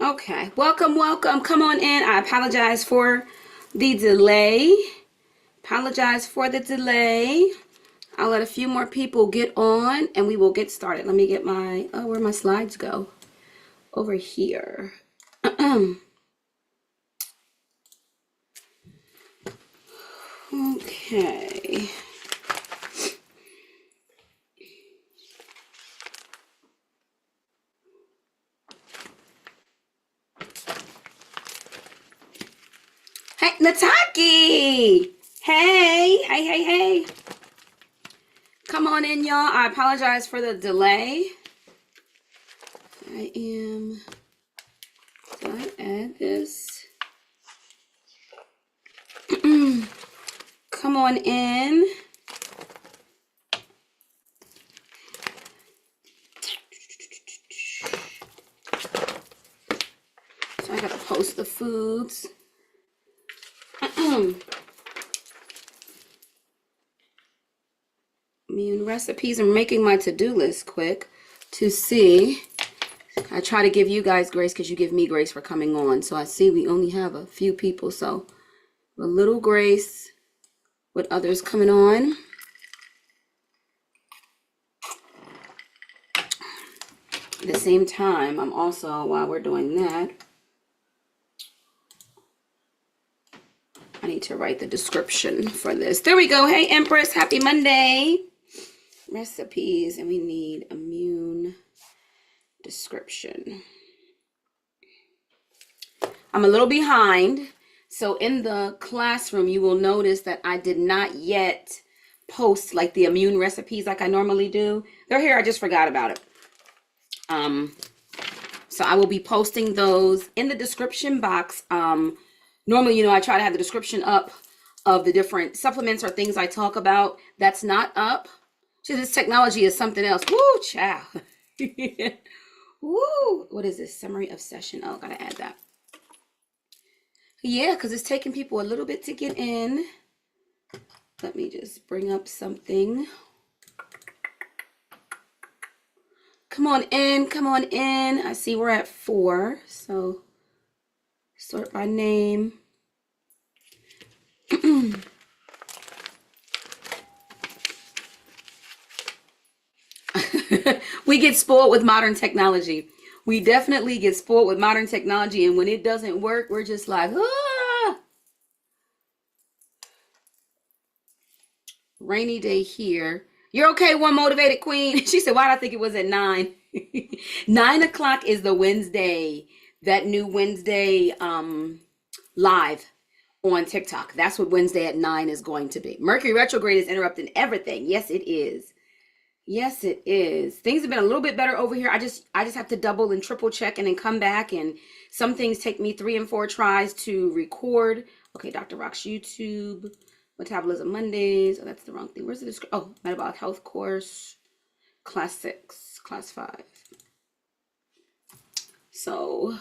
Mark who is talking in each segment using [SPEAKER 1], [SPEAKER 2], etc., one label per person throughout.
[SPEAKER 1] Okay, welcome, welcome. Come on in. I apologize for the delay. Apologize for the delay. I'll let a few more people get on and we will get started. Let me get my, oh, where my slides go? Over here. Okay. Hey, Nataki! Hey. Come on in, y'all. I apologize for the delay. Did I add this? Come on in. So I gotta post the foods. Immune recipes. I'm making my to-do list quick to see. I try to give you guys grace because you give me grace for coming on. So I see we only have a few people. So a little grace with others coming on. At the same time, I'm also, while we're doing that, I need to write the description for this. There we go. Hey, Empress. Happy Monday. Recipes. And we need immune description. I'm a little behind. So in the classroom, you will notice that I did not yet post like the immune recipes like I normally do. They're here. I just forgot about it. So I will be posting those in the description box. Normally, I try to have the description up of the different supplements or things I talk about. That's not up. So this technology is something else. Woo, chow. Woo. What is this? Summary of session. Oh, gotta add that. Yeah, because it's taking people a little bit to get in. Let me just bring up something. Come on in, come on in. I see we're at 4. So sort by name. We get spoiled with modern technology. We definitely get spoiled with modern technology. And when it doesn't work, we're just like, ah. Rainy day here. You're okay, one motivated queen. She said, why did I think it was at 9? 9 o'clock is the Wednesday, that new Wednesday live on TikTok. That's what Wednesday at 9 is going to be. Mercury retrograde is interrupting everything. Yes, it is. Yes, it is. Things have been a little bit better over here. I just have to double and triple check and then come back. And some things take me 3 and 4 tries to record. Okay, Dr. Rock's YouTube. Metabolism Mondays. Oh, that's the wrong thing. Where's the description? Oh, Metabolic Health Course. Class 6. Class 5. So,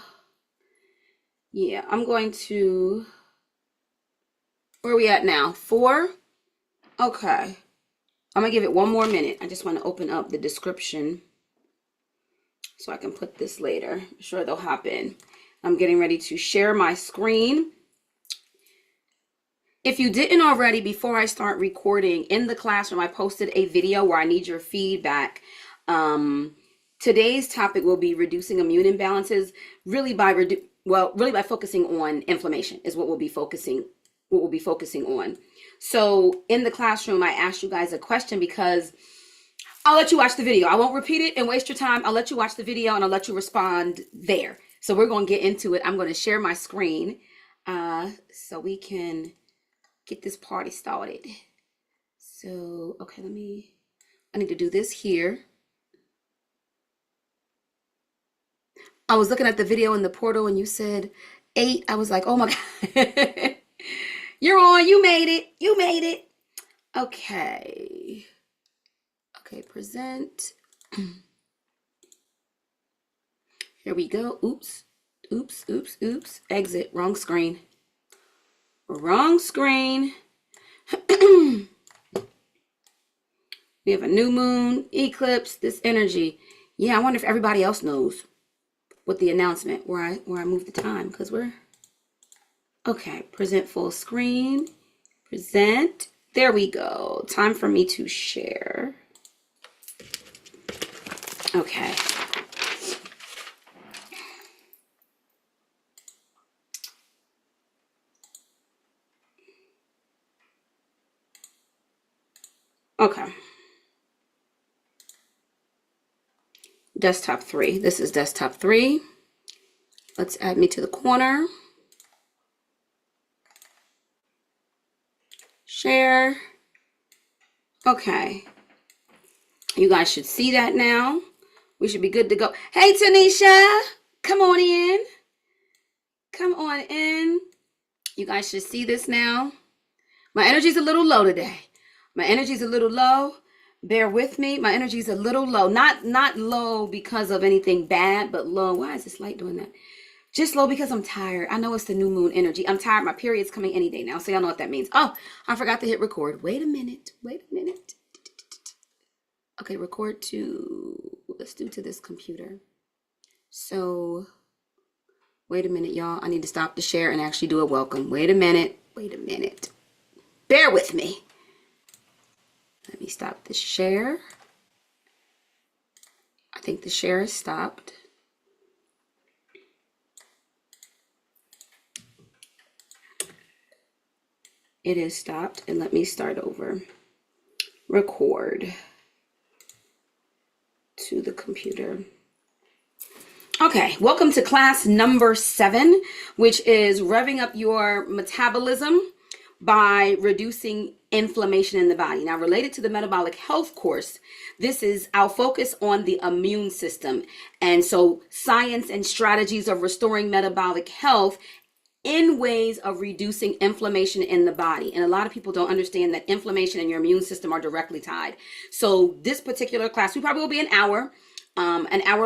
[SPEAKER 1] yeah, I'm going to... Where are we at now? 4? Okay. I'm going to give it one more minute. I just want to open up the description so I can put this later. I'm sure they'll hop in. I'm getting ready to share my screen. If you didn't already, before I start recording in the classroom, I posted a video where I need your feedback. Today's topic will be reducing immune imbalances, really by focusing on inflammation is what we'll be focusing on. So in the classroom, I asked you guys a question because I'll let you watch the video. I won't repeat it and waste your time. I'll let you watch the video and I'll let you respond there. So we're going to get into it. I'm going to share my screen so we can get this party started. So, okay, I need to do this here. I was looking at the video in the portal and you said 8. I was like, oh my God. You're on. You made it. You made it. Okay. Okay, present. Here we go. Oops. Oops, oops, oops. Exit. Wrong screen. Wrong screen. We have a new moon, eclipse, this energy. Yeah, I wonder if everybody else knows what the announcement, where I moved the time, because we're... Okay, present full screen. Present. There we go. Time for me to share. Okay. Okay. Desktop 3. This is desktop 3. Let's add me to the corner. Share. Okay. You guys should see that now. We should be good to go. Hey, Tanisha. Come on in. Come on in. You guys should see this now. My energy's a little low today. My energy's a little low. Bear with me. My energy's a little low. Not low because of anything bad, but low. Why is this light doing that? Just low because I'm tired. I know it's the new moon energy. I'm tired. My period's coming any day now. So y'all know what that means. Oh, I forgot to hit record. Wait a minute. Wait a minute. Okay, record to... Let's do to this computer. So, wait a minute, y'all. I need to stop the share and actually do a welcome. Wait a minute. Wait a minute. Bear with me. Let me stop the share. I think the share is stopped. It is stopped, and let me start over. Record to the computer. Okay, welcome to class number 7, which is revving up your metabolism by reducing inflammation in the body. Now, related to the metabolic health course, this is our focus on the immune system. And so science and strategies of restoring metabolic health in ways of reducing inflammation in the body. And a lot of people don't understand that inflammation and your immune system are directly tied. So this particular class, we probably will be an hour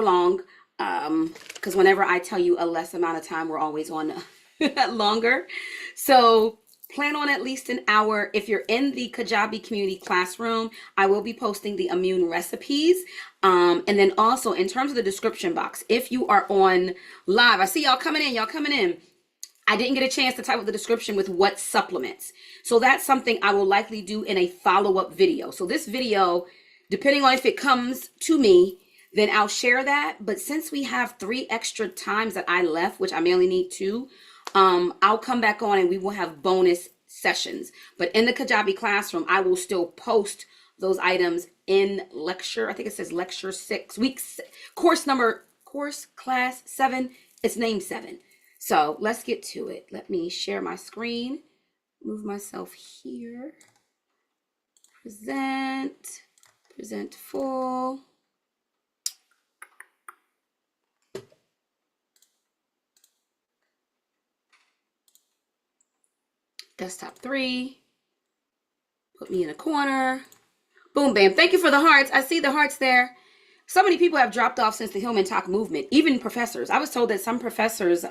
[SPEAKER 1] long, because whenever I tell you a less amount of time, we're always on longer. So plan on at least an hour. If you're in the Kajabi community classroom, I will be posting the immune recipes. And then also in terms of the description box, if you are on live, I see y'all coming in. I didn't get a chance to type up the description with what supplements. So that's something I will likely do in a follow-up video. So this video, depending on if it comes to me, then I'll share that. But since we have 3 extra times that I left, which I may only need 2, I'll come back on and we will have bonus sessions. But in the Kajabi classroom, I will still post those items in lecture. I think it says lecture 6, course class 7. It's named 7. So let's get to it. Let me share my screen, move myself here, present full. Desktop 3, put me in a corner, boom, bam. Thank you for the hearts. I see the hearts there. So many people have dropped off since the Human Talk movement, even professors. I was told that some professors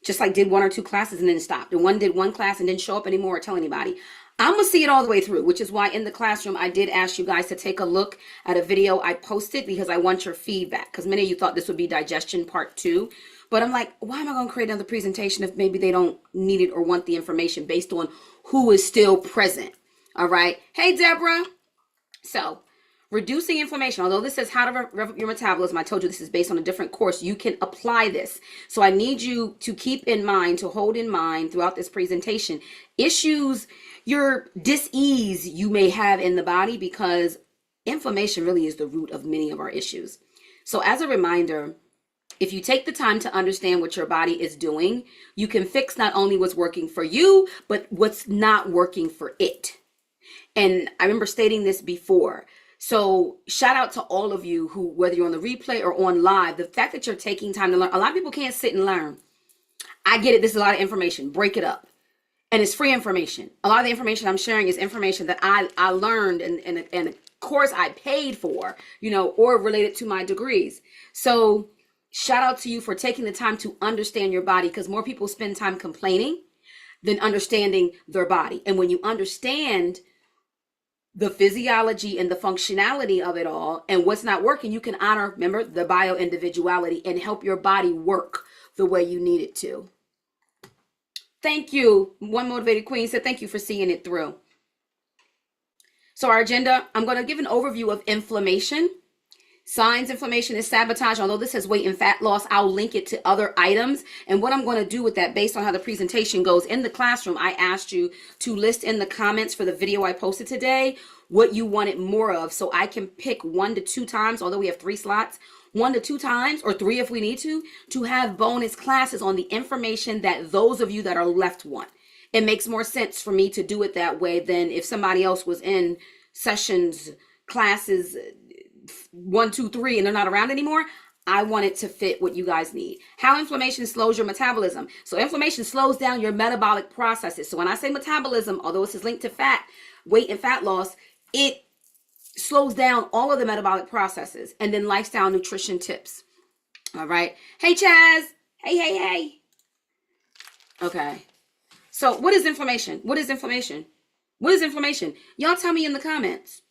[SPEAKER 1] just like did 1 or 2 classes and then stopped. And one did 1 class and didn't show up anymore or tell anybody. I'm going to see it all the way through, which is why in the classroom, I did ask you guys to take a look at a video I posted because I want your feedback. Because many of you thought this would be digestion part 2. But I'm like, why am I going to create another presentation if maybe they don't need it or want the information based on who is still present? All right. Hey, Deborah. So reducing inflammation, although this says how to rev up your metabolism, I told you this is based on a different course. You can apply this. So I need you to keep in mind, to hold in mind throughout this presentation, issues, your dis-ease you may have in the body because Inflammation really is the root of many of our issues. So as a reminder, if you take the time to understand what your body is doing, you can fix not only what's working for you, but what's not working for it. And I remember stating this before. So shout out to all of you who, whether you're on the replay or on live, the fact that you're taking time to learn. A lot of people can't sit and learn. I get it. This is a lot of information. Break it up. And it's free information. A lot of the information I'm sharing is information that I learned and a course I paid for, or related to my degrees. So shout out to you for taking the time to understand your body, because more people spend time complaining than understanding their body. And when you understand the physiology and the functionality of it all and what's not working, you can honor, remember, the bio-individuality and help your body work the way you need it to. Thank you. One Motivated Queen said, thank you for seeing it through. So our agenda, I'm going to give an overview of inflammation. Signs inflammation is sabotage. Although this has weight and fat loss, I'll link it to other items. And what I'm going to do with that, based on how the presentation goes in the classroom, I asked you to list in the comments for the video I posted today what you wanted more of, so I can pick 1 to 2 times, although we have 3 slots, 1 to 2 times, or 3 if we need to have bonus classes on the information that those of you that are left want. It makes more sense for me to do it that way than if somebody else was in sessions, classes 1, 2, 3, and they're not around anymore. I want it to fit what you guys need. How inflammation slows your metabolism. So inflammation slows down your metabolic processes. So when I say metabolism, although this is linked to fat, weight and fat loss, it slows down all of the metabolic processes. And then lifestyle nutrition tips. All right. Hey, Chaz. Hey. Okay. So what is inflammation? What is inflammation? What is inflammation? Y'all tell me in the comments.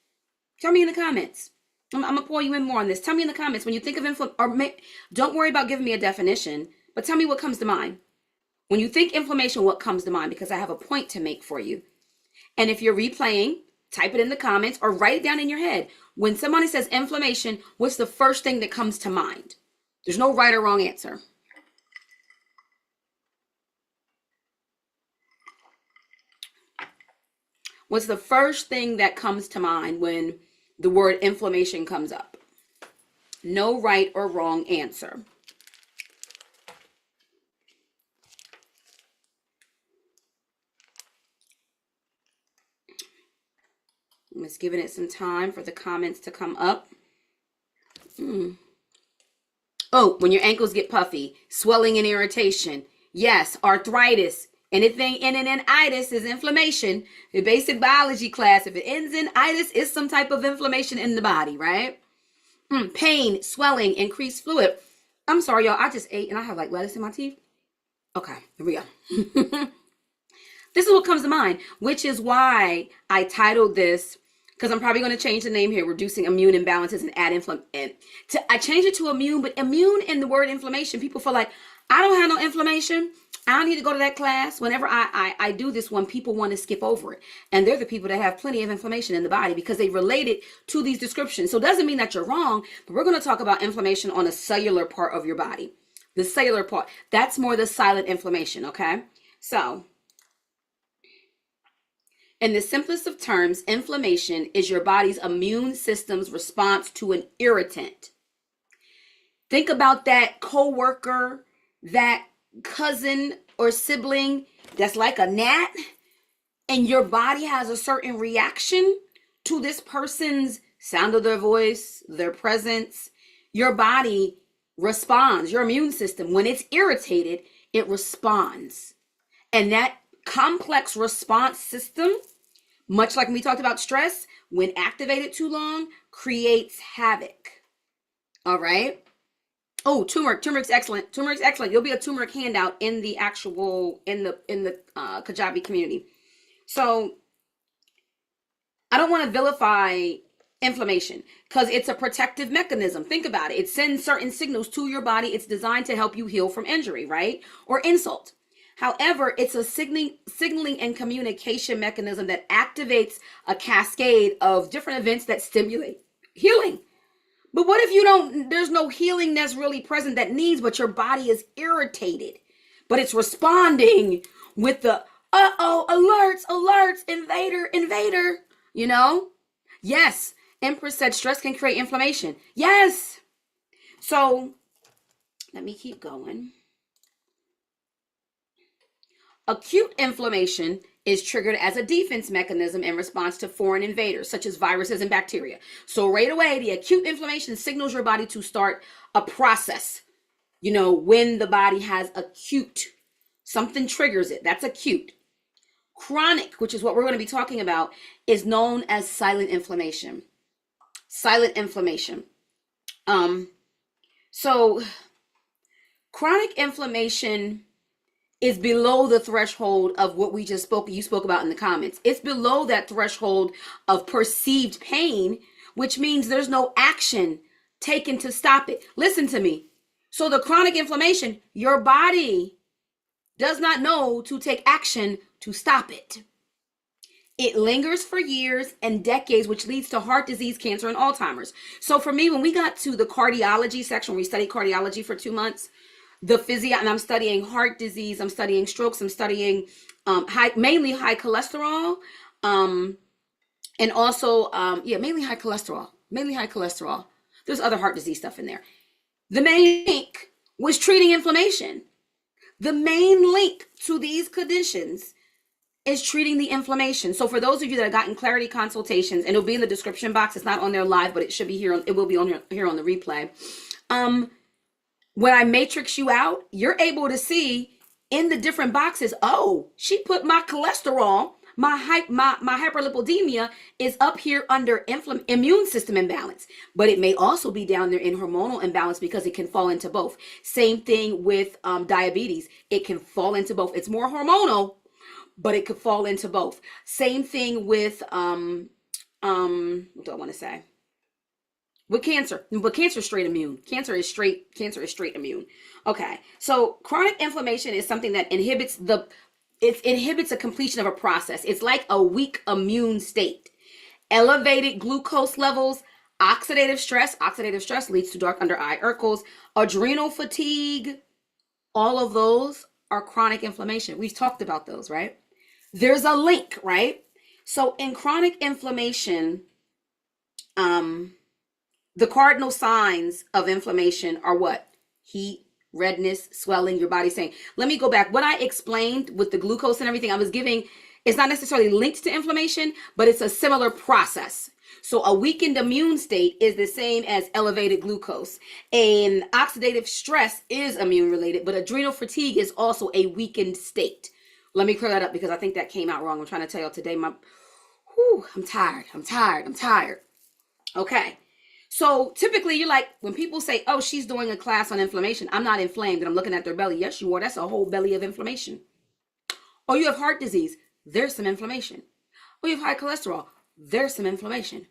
[SPEAKER 1] Tell me in the comments. I'm going to pour you in more on this. Tell me in the comments when you think of inflammation, don't worry about giving me a definition, but tell me what comes to mind. When you think inflammation, what comes to mind? Because I have a point to make for you. And if you're replaying, type it in the comments or write it down in your head. When somebody says inflammation, what's the first thing that comes to mind? There's no right or wrong answer. What's the first thing that comes to mind when the word inflammation comes up? No right or wrong answer. I'm just giving it some time for the comments to come up. Oh, when your ankles get puffy, swelling and irritation. Yes, arthritis. Anything ending in itis is inflammation. The basic biology class, if it ends in itis, it's some type of inflammation in the body, right? Pain, swelling, increased fluid. I'm sorry, y'all. I just ate and I have like lettuce in my teeth. Okay, here we go. This is what comes to mind, which is why I titled this, because I'm probably going to change the name here, reducing immune imbalances and add inflammation. I changed it to immune, but immune in the word inflammation, people feel like, I don't have no inflammation. I don't need to go to that class. Whenever I do this one, people want to skip over it. And they're the people that have plenty of inflammation in the body because they relate it to these descriptions. So it doesn't mean that you're wrong, but we're going to talk about inflammation on a cellular part of your body. The cellular part, that's more the silent inflammation, okay? So in the simplest of terms, inflammation is your body's immune system's response to an irritant. Think about that coworker, that cousin or sibling that's like a gnat, and your body has a certain reaction to this person's sound of their voice, their presence. Your body responds. Your immune system, when it's irritated, it responds. And that complex response system, much like when we talked about stress, when activated too long, creates havoc. All right. Oh, turmeric. Turmeric's excellent. Turmeric's excellent. You'll be a turmeric handout in the actual, in the Kajabi community. So I don't want to vilify inflammation because it's a protective mechanism. Think about it. It sends certain signals to your body. It's designed to help you heal from injury, right? Or insult. However, it's a signaling and communication mechanism that activates a cascade of different events that stimulate healing. But what if there's no healing that's really present that needs, but your body is irritated, but it's responding with the, alerts, invader, Yes, Empress said stress can create inflammation. Yes. So let me keep going. Acute inflammation is triggered as a defense mechanism in response to foreign invaders, such as viruses and bacteria. So right away, the acute inflammation signals your body to start a process. You know, when the body has acute, something triggers it. That's acute. Chronic, which is what we're going to be talking about, is known as silent inflammation. Silent inflammation. So chronic inflammation is below the threshold of what you spoke about in the comments. It's below that threshold of perceived pain, which means there's no action taken to stop it. Listen to me. So the chronic inflammation, your body does not know to take action to stop it. It lingers for years and decades, which leads to heart disease, cancer, and Alzheimer's. So for me, when we got to the cardiology section, we studied cardiology for 2 months, and I'm studying heart disease, I'm studying strokes, I'm studying mainly high cholesterol, and also mainly high cholesterol. There's other heart disease stuff in there. The main link was treating inflammation. The main link to these conditions is treating the inflammation. So for those of you that have gotten clarity consultations, and it'll be in the description box, it's not on there live, but it should be here. It will be on here on the replay. When I matrix you out, you're able to see in the different boxes, oh, she put my cholesterol, my hyperlipidemia is up here under immune system imbalance, but it may also be down there in hormonal imbalance because it can fall into both. Same thing with diabetes. It can fall into both. It's more hormonal, but it could fall into both. Same thing with, what do I want to say? With cancer, but cancer is straight immune. Cancer is straight immune. Okay, so chronic inflammation is something that inhibits a completion of a process. It's like a weak immune state. Elevated glucose levels, oxidative stress leads to dark under eye circles, adrenal fatigue. All of those are chronic inflammation. We've talked about those, right? There's a link, right? So in chronic inflammation, the cardinal signs of inflammation are what? Heat, redness, swelling, your body saying. Let me go back. What I explained with the glucose and everything I was giving, it's not necessarily linked to inflammation, but it's a similar process. So a weakened immune state is the same as elevated glucose. And oxidative stress is immune related, but adrenal fatigue is also a weakened state. Let me clear that up because I think that came out wrong. I'm trying to tell y'all today, I'm tired. Okay. So typically you're like, when people say, oh, she's doing a class on inflammation, I'm not inflamed and I'm looking at their belly. Yes, you are. That's a whole belly of inflammation. Oh, you have heart disease. There's some inflammation. Oh, you have high cholesterol. There's some inflammation.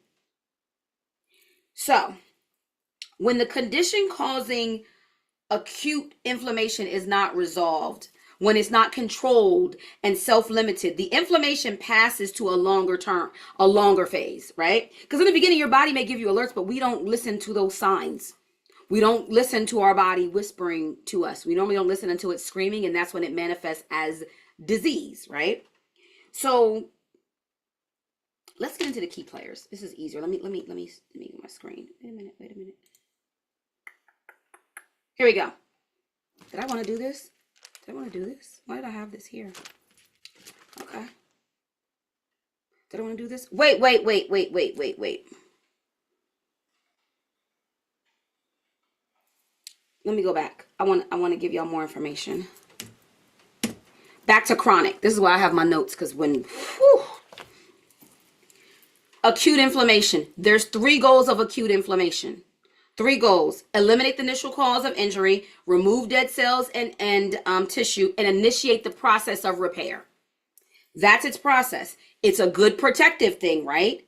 [SPEAKER 1] So when the condition causing acute inflammation is not resolved, when it's not controlled and self-limited, the inflammation passes to a longer phase, right? Because in the beginning, your body may give you alerts, but we don't listen to those signs. We don't listen to our body whispering to us. We normally don't listen until it's screaming, and that's when it manifests as disease, right? So let's get into the key players. This is easier. Let me get my screen. Wait a minute. Here we go. Did I want to do this? Why did I have this here? Okay. Did I want to do this? Wait. Let me go back. I want to give y'all more information. Back to chronic. This is why I have my notes, because acute inflammation. There's 3 goals of acute inflammation. 3 goals: eliminate the initial cause of injury, remove dead cells and tissue, and initiate the process of repair. That's its process. It's a good protective thing, right?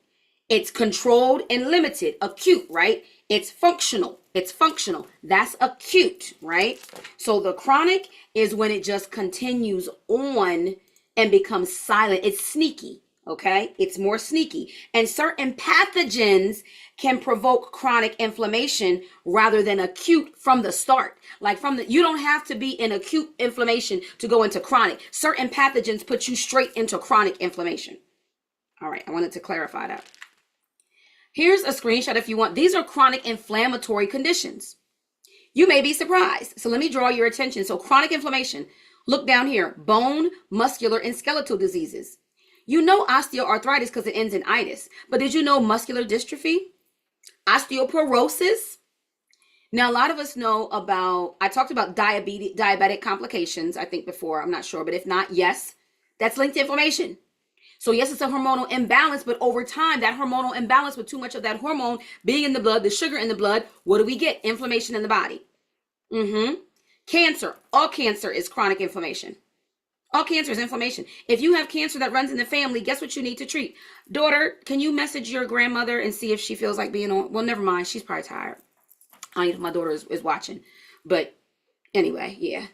[SPEAKER 1] It's controlled and limited. Acute, right? It's functional. That's acute, right? So the chronic is when it just continues on and becomes silent. It's sneaky. Okay, it's more sneaky, and certain pathogens can provoke chronic inflammation rather than acute from the start. Like you don't have to be in acute inflammation to go into chronic. Certain pathogens put you straight into chronic inflammation. All right, I wanted to clarify that. Here's a screenshot if you want. These are chronic inflammatory conditions. You may be surprised. So let me draw your attention. So chronic inflammation, look down here, bone, muscular, and skeletal diseases. You know osteoarthritis because it ends in itis, but did you know muscular dystrophy, osteoporosis? Now, a lot of us know about, I talked about diabetic complications, I think before, I'm not sure, but if not, yes, that's linked to inflammation. So yes, it's a hormonal imbalance, but over time, that hormonal imbalance with too much of that hormone being in the blood, the sugar in the blood, what do we get? Inflammation in the body. Cancer. All cancer is chronic inflammation. All cancer is inflammation. If you have cancer that runs in the family, guess what you need to treat? Daughter, can you message your grandmother and see if she feels like being on? Well, never mind. She's probably tired. I mean, if my daughter is watching. But anyway, yeah.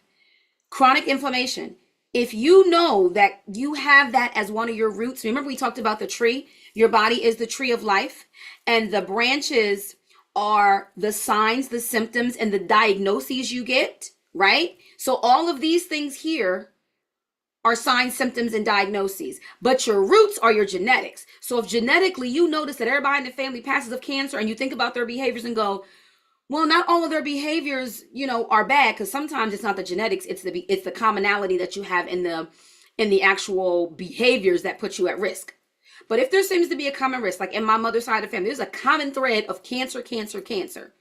[SPEAKER 1] Chronic inflammation. If you know that you have that as one of your roots, remember we talked about the tree? Your body is the tree of life, and the branches are the signs, the symptoms, and the diagnoses you get, right? So all of these things here are signs, symptoms, and diagnoses. But your roots are your genetics. So if genetically you notice that everybody in the family passes of cancer and you think about their behaviors and go, well, not all of their behaviors, are bad, because sometimes it's not the genetics, it's the commonality that you have in the actual behaviors that put you at risk. But if there seems to be a common risk, like in my mother's side of the family, there's a common thread of cancer, cancer, cancer.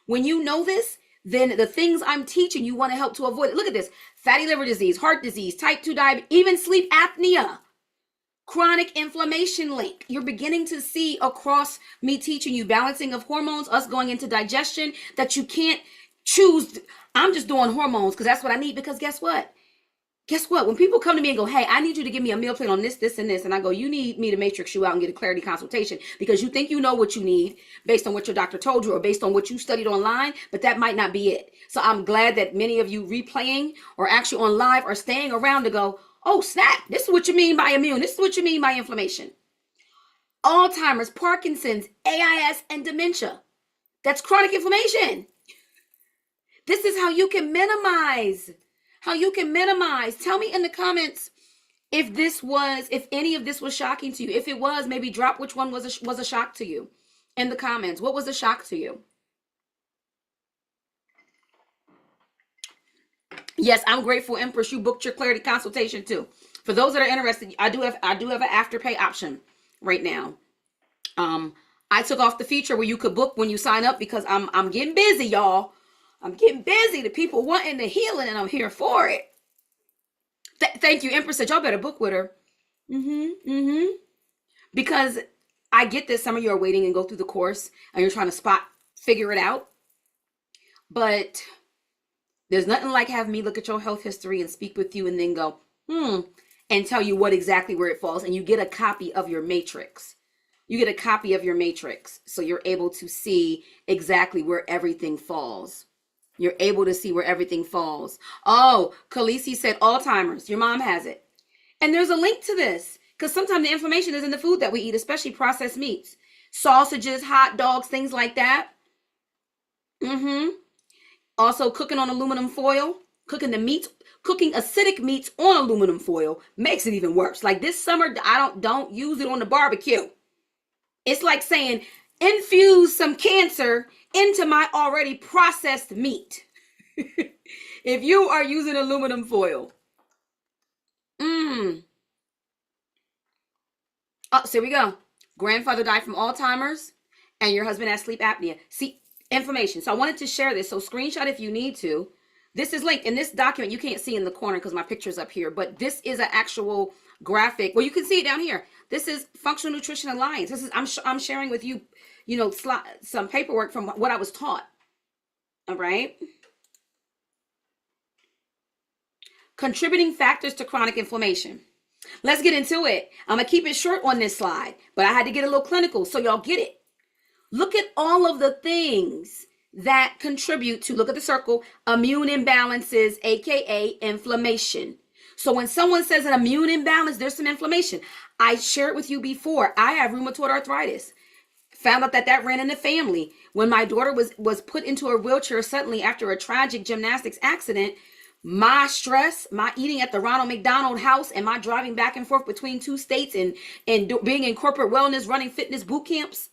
[SPEAKER 1] When you know this, then the things I'm teaching you want to help to avoid it. Look at this: fatty liver disease, heart disease, type 2 diabetes, even sleep apnea. Chronic inflammation link. You're beginning to see across me teaching you balancing of hormones, us going into digestion, that you can't choose. I'm just doing hormones because that's what I need. Because guess what? When people come to me and go, hey, I need you to give me a meal plan on this, this, and this. And I go, you need me to matrix you out and get a clarity consultation because you think you know what you need based on what your doctor told you or based on what you studied online, but that might not be it. So I'm glad that many of you replaying or actually on live are staying around to go, oh, snap. This is what you mean by immune. This is what you mean by inflammation. Alzheimer's, Parkinson's, AIS, and dementia. That's chronic inflammation. This is how you can minimize. Tell me in the comments if any of this was shocking to you. If it was, maybe drop which one was a shock to you in the comments. What was a shock to you? Yes, I'm grateful, Empress. You booked your clarity consultation too. For those that are interested, I do have an afterpay option right now. I took off the feature where you could book when you sign up because I'm getting busy, y'all. I'm getting busy. The people wanting the healing, and I'm here for it. Thank you, Empress said y'all better book with her. Because I get this. Some of you are waiting and go through the course, and you're trying to figure it out. But there's nothing like having me look at your health history and speak with you and then go, and tell you what exactly where it falls. And you get a copy of your matrix. So you're able to see exactly where everything falls. Oh, Khaleesi said Alzheimer's. Your mom has it. And there's a link to this because sometimes the inflammation is in the food that we eat, especially processed meats, sausages, hot dogs, things like that. Also, cooking on aluminum foil, cooking acidic meats on aluminum foil makes it even worse. Like this summer, I don't use it on the barbecue. It's like saying, infuse some cancer into my already processed meat. If you are using aluminum foil. Oh, so here we go. Grandfather died from Alzheimer's and your husband has sleep apnea. See, inflammation. So I wanted to share this. So screenshot if you need to. This is linked in this document. You can't see in the corner because my picture's up here, but this is an actual graphic. Well, you can see it down here. This is Functional Nutrition Alliance. This is I'm sharing with you, some paperwork from what I was taught. All right. Contributing factors to chronic inflammation. Let's get into it. I'm going to keep it short on this slide, but I had to get a little clinical so y'all get it. Look at all of the things that contribute to, look at the circle, immune imbalances, aka inflammation. So when someone says an immune imbalance, there's some inflammation. I shared with you before, I have rheumatoid arthritis. Found out that ran in the family. When my daughter was put into a wheelchair suddenly after a tragic gymnastics accident, my stress, my eating at the Ronald McDonald House, and my driving back and forth between two states and being in corporate wellness, running fitness boot camps,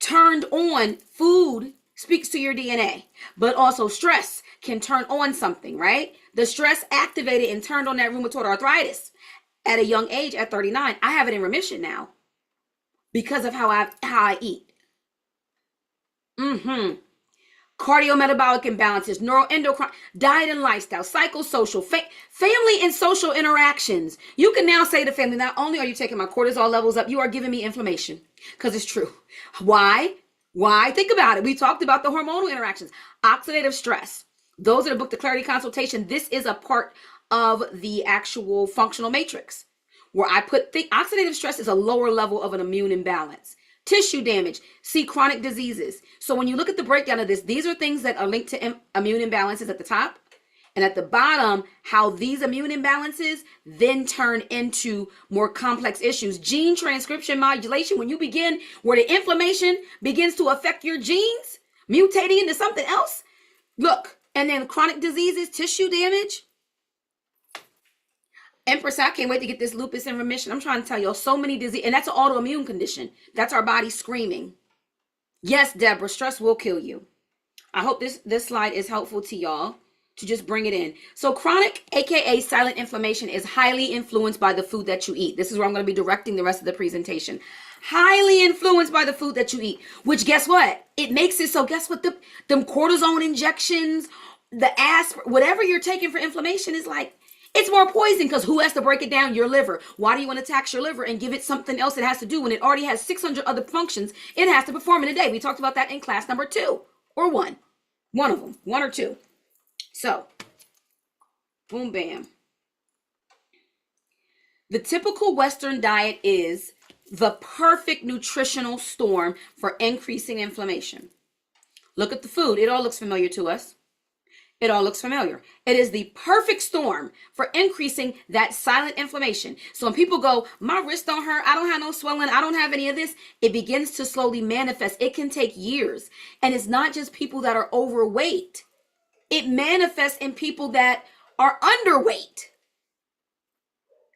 [SPEAKER 1] turned on. Food speaks to your DNA, but also stress can turn on something, right? The stress activated and turned on that rheumatoid arthritis at a young age at 39. I have it in remission now because of how I eat. Cardiometabolic imbalances, neuroendocrine, diet and lifestyle, psychosocial, family and social interactions. You can now say to family, not only are you taking my cortisol levels up, you are giving me inflammation, because it's true. Why? Think about it. We talked about the hormonal interactions, oxidative stress. Those are the book, The Clarity Consultation. This is a part of the actual functional matrix where I put oxidative stress is a lower level of an immune imbalance. Tissue damage, see chronic diseases. So when you look at the breakdown of this, these are things that are linked to immune imbalances at the top. And at the bottom, how these immune imbalances then turn into more complex issues. Gene transcription modulation, when you begin, where the inflammation begins to affect your genes, mutating into something else. Look, and then chronic diseases, tissue damage. Empress, I can't wait to get this lupus in remission. I'm trying to tell y'all so many diseases, and that's an autoimmune condition. That's our body screaming. Yes, Deborah, stress will kill you. I hope this slide is helpful to y'all to just bring it in. So chronic, aka silent inflammation, is highly influenced by the food that you eat. This is where I'm going to be directing the rest of the presentation. Highly influenced by the food that you eat, which guess what? It makes it so, guess what? Them cortisone injections, the aspirin, whatever you're taking for inflammation is like, it's more poison, because who has to break it down? Your liver. Why do you want to tax your liver and give it something else it has to do when it already has 600 other functions it has to perform in a day? We talked about that in class number 2 or 1. One of them, 1 or 2. So, boom, bam. The typical Western diet is the perfect nutritional storm for increasing inflammation. Look at the food. It all looks familiar to us. It all looks familiar. It is the perfect storm for increasing that silent inflammation. So when people go, my wrist don't hurt, I don't have no swelling, I don't have any of this, it begins to slowly manifest. It can take years. And it's not just people that are overweight. It manifests in people that are underweight.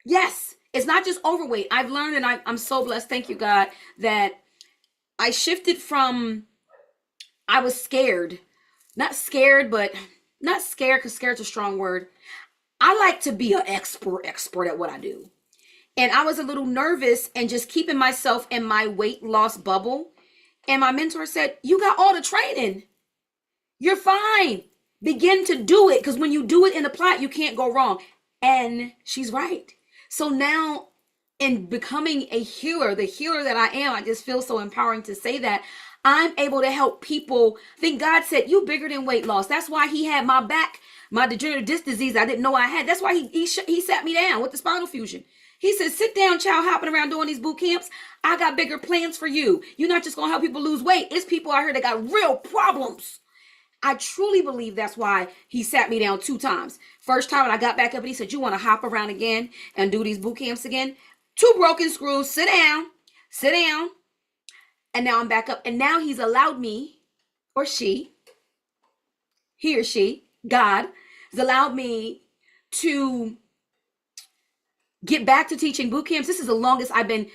[SPEAKER 1] Yes, it's not just overweight. I've learned, and I'm so blessed, thank you, God, that I shifted from, I was scared. Not scared, because scared's a strong word. I like to be an expert at what I do. And I was a little nervous and just keeping myself in my weight loss bubble. And my mentor said, you got all the training. You're fine. Begin to do it, because when you do it and apply it, you can't go wrong. And she's right. So now, in becoming a healer, the healer that I am, I just feel so empowering to say that I'm able to help people. I think God said, you bigger than weight loss. That's why he had my back, my degenerative disc disease I didn't know I had. That's why he sat me down with the spinal fusion. He said, sit down, child, hopping around doing these boot camps. I got bigger plans for you. You're not just going to help people lose weight. It's people out here that got real problems. I truly believe that's why he sat me down 2 times. First time when I got back up and he said, you want to hop around again and do these boot camps again? 2 broken screws, sit down. And now I'm back up. And now he's allowed me, or he or she, God, has allowed me to get back to teaching boot camps. This is the longest I've been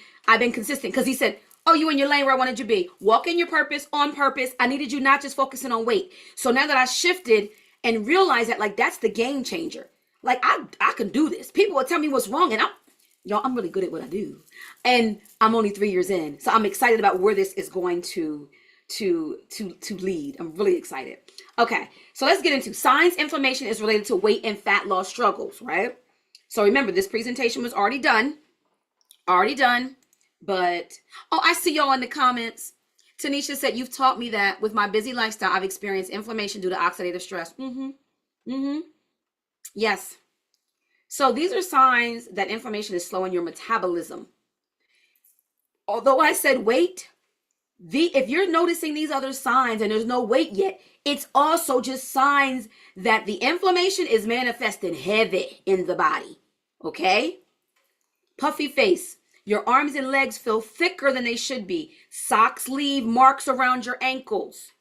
[SPEAKER 1] consistent, because he said, oh, you in your lane where I wanted you to be. Walk in your purpose, on purpose. I needed you not just focusing on weight. So now that I shifted and realized that, like, that's the game changer. Like, I can do this. People will tell me what's wrong, and I'm really good at what I do. And I'm only 3 years in. So I'm excited about where this is going to lead. I'm really excited. Okay, so let's get into signs. Inflammation is related to weight and fat loss struggles, right? So remember, this presentation was already done. But, oh, I see y'all in the comments. Tanisha said, you've taught me that with my busy lifestyle, I've experienced inflammation due to oxidative stress. Yes. So these are signs that inflammation is slowing your metabolism. Although I said weight, if you're noticing these other signs and there's no weight yet, it's also just signs that the inflammation is manifesting heavy in the body. Okay? Puffy face. Your arms and legs feel thicker than they should be. Socks leave marks around your ankles.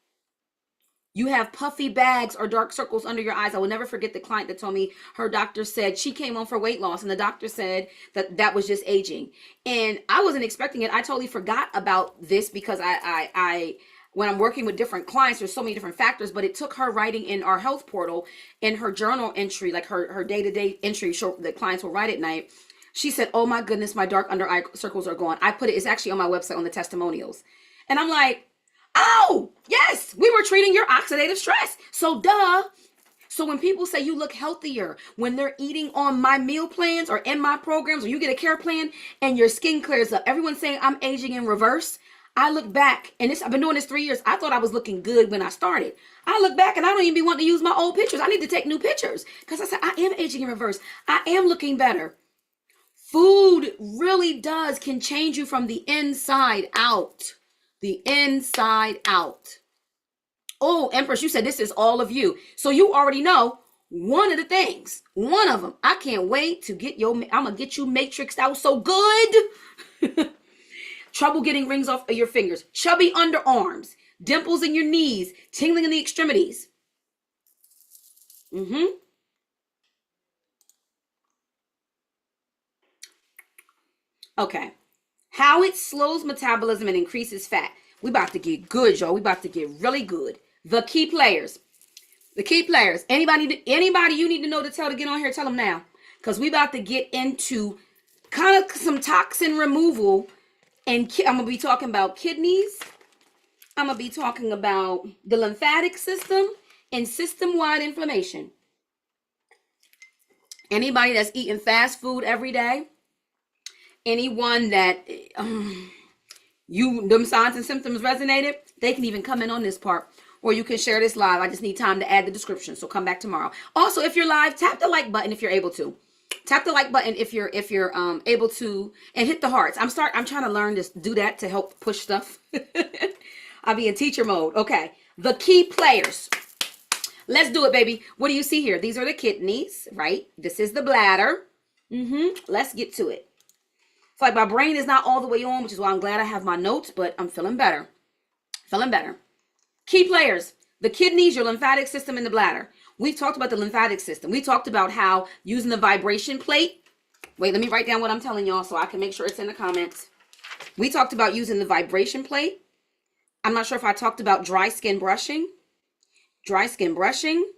[SPEAKER 1] You have puffy bags or dark circles under your eyes. I will never forget the client that told me her doctor said she came on for weight loss, and the doctor said that that was just aging. And I wasn't expecting it. I totally forgot about this because I when I'm working with different clients, there's so many different factors, but it took her writing in our health portal in her journal entry, like her day-to-day entry, the clients will write at night. She said, oh my goodness, my dark under eye circles are gone. I put it, it's actually on my website on the testimonials. And I'm like, oh, yes, we were treating your oxidative stress. So duh. So when people say you look healthier, when they're eating on my meal plans or in my programs, or you get a care plan and your skin clears up, everyone's saying I'm aging in reverse. I look back, and I've been doing this 3 years. I thought I was looking good when I started. I look back and I don't even be wanting to use my old pictures. I need to take new pictures because I said I am aging in reverse. I am looking better. Food really can change you from the inside out. The inside out. Oh, Empress, you said this is all of you. So you already know one of the things, one of them. I can't wait to I'm going to get you matrixed out so good. Trouble getting rings off of your fingers. Chubby underarms. Dimples in your knees. Tingling in the extremities. Okay. How it slows metabolism and increases fat. We about to get good, y'all. We about to get really good. The key players. The key players. Anybody you need to know to get on here, tell them now. Because we about to get into kind of some toxin removal. And I'm going to be talking about kidneys. I'm going to be talking about the lymphatic system and system-wide inflammation. Anybody that's eating fast food every day, anyone that them signs and symptoms resonated, they can even come in on this part, or you can share this live. I just need time to add the description, so come back tomorrow. Also, if you're live, tap the like button if you're able to. Tap the like button if you're able to, and hit the hearts. I'm trying to learn to do that to help push stuff. I'll be in teacher mode. Okay, the key players. Let's do it, baby. What do you see here? These are the kidneys, right? This is the bladder. Let's get to it. It's like my brain is not all the way on, which is why I'm glad I have my notes, but I'm feeling better. Feeling better. Key players. The kidneys, your lymphatic system, and the bladder. We've talked about the lymphatic system. We talked about how using the vibration plate. Wait, let me write down what I'm telling y'all so I can make sure it's in the comments. We talked about using the vibration plate. I'm not sure if I talked about dry skin brushing. Dry skin brushing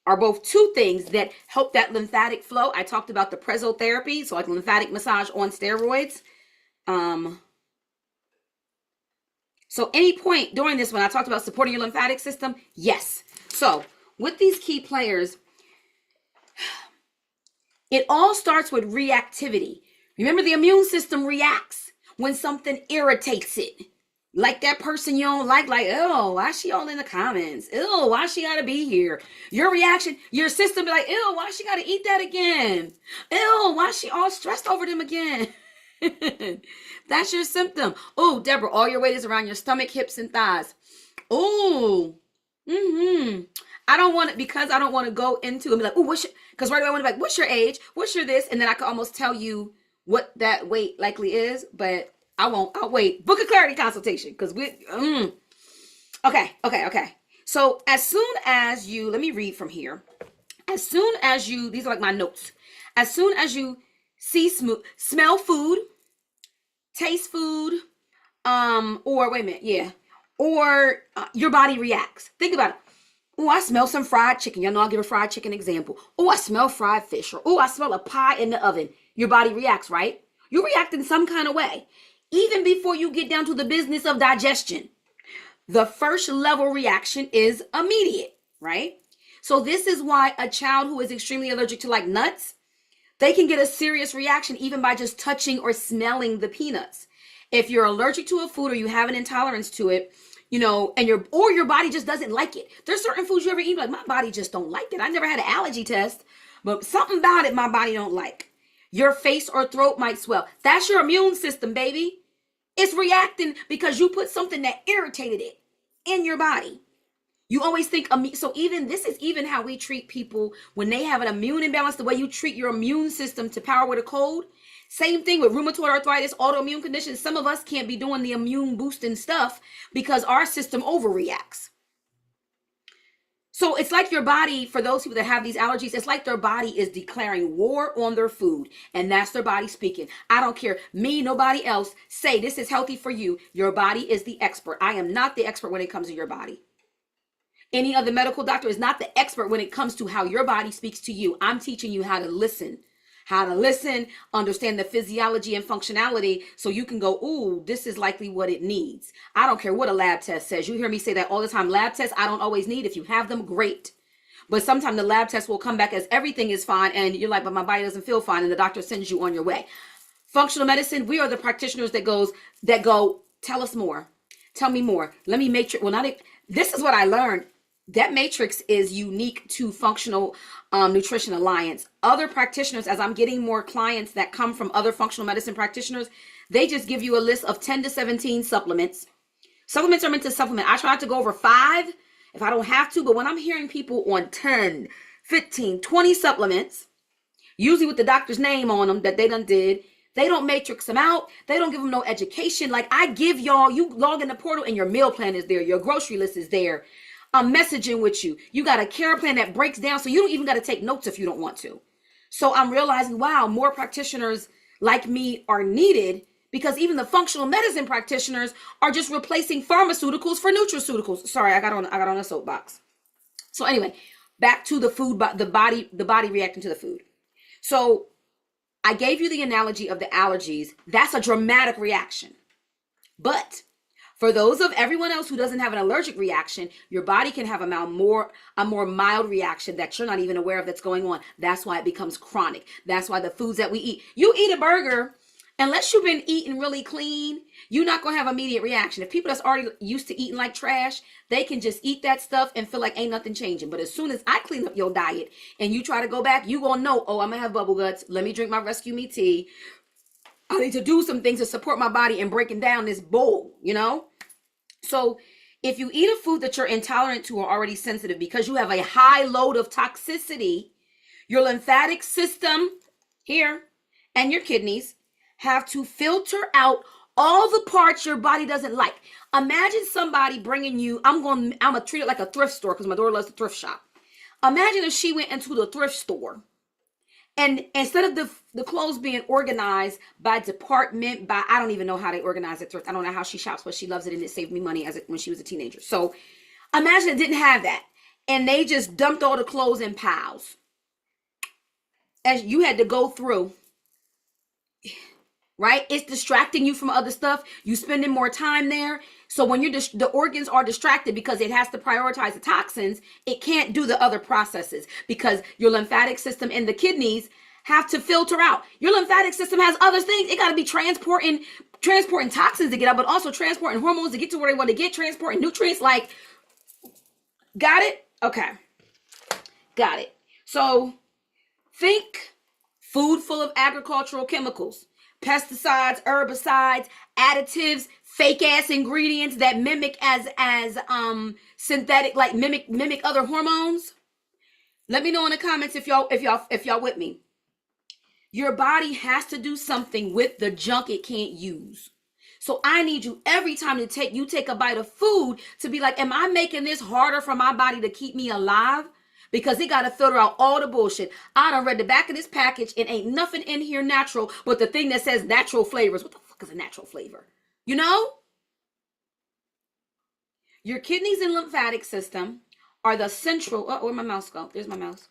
[SPEAKER 1] are both two things that help that lymphatic flow. I talked about the presotherapy, so like lymphatic massage on steroids. So any point during this when I talked about supporting your lymphatic system, yes. So with these key players, it all starts with reactivity. Remember, the immune system reacts when something irritates it. Like that person you don't like, oh, why she all in the comments? Ew, why she gotta be here? Your reaction, your system be like, ew, why she gotta eat that again? Ew, why she all stressed over them again? That's your symptom. Oh, Deborah, all your weight is around your stomach, hips, and thighs. Oh, I don't want to go into and be like, oh, because right away I want to be like, what's your age? What's your this? And then I can almost tell you what that weight likely is, but I won't. I'll wait. Book a clarity consultation because Okay. So as soon as you, let me read from here. As soon as you, these are like my notes. As soon as you smell food, taste food, or wait a minute, yeah, or your body reacts. Think about it. Oh, I smell some fried chicken. Y'all know I'll give a fried chicken example. Oh, I smell fried fish. Or oh, I smell a pie in the oven. Your body reacts, right? You react in some kind of way. Even before you get down to the business of digestion. The first level reaction is immediate, right? So this is why a child who is extremely allergic to like nuts, they can get a serious reaction even by just touching or smelling the peanuts. If you're allergic to a food or you have an intolerance to it, you know, and your body just doesn't like it. There's certain foods you ever eat like my body just don't like it. I never had an allergy test, but something about it my body don't like. Your face or throat might swell. That's your immune system, baby. It's reacting because you put something that irritated it in your body. You always think, so even this is even how we treat people when they have an immune imbalance, the way you treat your immune system to power with a cold. Same thing with rheumatoid arthritis, autoimmune conditions. Some of us can't be doing the immune boosting stuff because our system overreacts. So it's like your body, for those people that have these allergies, it's like their body is declaring war on their food. And that's their body speaking. I don't care. Me, nobody else. Say this is healthy for you. Your body is the expert. I am not the expert when it comes to your body. Any other medical doctor is not the expert when it comes to how your body speaks to you. I'm teaching you how to listen. Understand the physiology and functionality so you can go, ooh, this is likely what it needs. I don't care what a lab test says. You hear me say that all the time. Lab tests, I don't always need. If you have them, great. But sometimes the lab test will come back as everything is fine. And you're like, but my body doesn't feel fine. And the doctor sends you on your way. Functional medicine, we are the practitioners that go, tell us more. Tell me more. Let me make sure. This is what I learned. That matrix is unique to Functional Nutrition Alliance. Other practitioners, as I'm getting more clients that come from other functional medicine practitioners, they just give you a list of 10 to 17 supplements. Supplements are meant to supplement. I try not to go over 5 if I don't have to, but when I'm hearing people on 10, 15, 20 supplements, usually with the doctor's name on them that they done did, they don't matrix them out. They don't give them no education. Like I give y'all, you log in the portal and your meal plan is there. Your grocery list is there. I'm messaging with you. You got a care plan that breaks down so you don't even got to take notes if you don't want to. So I'm realizing, wow, more practitioners like me are needed because even the functional medicine practitioners are just replacing pharmaceuticals for nutraceuticals. Sorry, I got on a soapbox. So anyway, back to the food, the body reacting to the food. So I gave you the analogy of the allergies. That's a dramatic reaction. But for those of everyone else who doesn't have an allergic reaction, your body can have a more mild reaction that you're not even aware of that's going on. That's why it becomes chronic. That's why the foods that we eat, you eat a burger, unless you've been eating really clean, you're not going to have immediate reaction. If people that's already used to eating like trash, they can just eat that stuff and feel like ain't nothing changing. But as soon as I clean up your diet and you try to go back, you going to know, oh, I'm going to have bubble guts. Let me drink my Rescue Me tea. I need to do some things to support my body and breaking down this bowl, you know? So if you eat a food that you're intolerant to or already sensitive because you have a high load of toxicity, your lymphatic system here and your kidneys have to filter out all the parts your body doesn't like. Imagine somebody bringing you, I'm going to treat it like a thrift store because my daughter loves to thrift shop. Imagine if she went into the thrift store and instead of the clothes being organized by department, I don't even know how they organize it. I don't know how she shops, but she loves it and it saved me money when she was a teenager. So imagine it didn't have that. And they just dumped all the clothes in piles. As you had to go through, right? It's distracting you from other stuff. You spending more time there. So when the organs are distracted because it has to prioritize the toxins, it can't do the other processes because your lymphatic system and the kidneys have to filter out. Your lymphatic system has other things. It got to be transporting toxins to get out, but also transporting hormones to get to where they want to get, transporting nutrients. Like, got it? Okay. Got it. So think food full of agricultural chemicals, pesticides, herbicides, additives, fake ass ingredients that mimic as synthetic, like mimic other hormones. Let me know in the comments if y'all with me. Your body has to do something with the junk it can't use. So I need you every time you take a bite of food to be like, am I making this harder for my body to keep me alive? Because it got to filter out all the bullshit. I done read the back of this package and ain't nothing in here natural but the thing that says natural flavors. What the fuck is a natural flavor? You know? Your kidneys and lymphatic system are the central. Oh, where'd my mouse go? There's my mouse.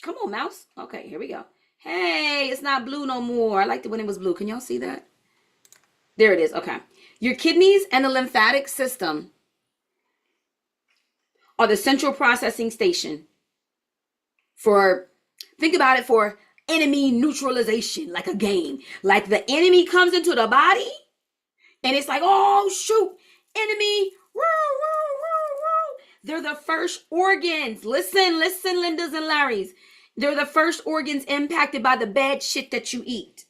[SPEAKER 1] Come on, mouse. Okay, here we go. Hey, it's not blue no more. I liked it when it was blue. Can y'all see that? There it is. Okay. Your kidneys and the lymphatic system are the central processing station think about it, for enemy neutralization, like a game. Like the enemy comes into the body and it's like, oh, shoot, enemy. Woo, woo, woo, woo. They're the first organs. Listen, Lindas and Larrys. They're the first organs impacted by the bad shit that you eat.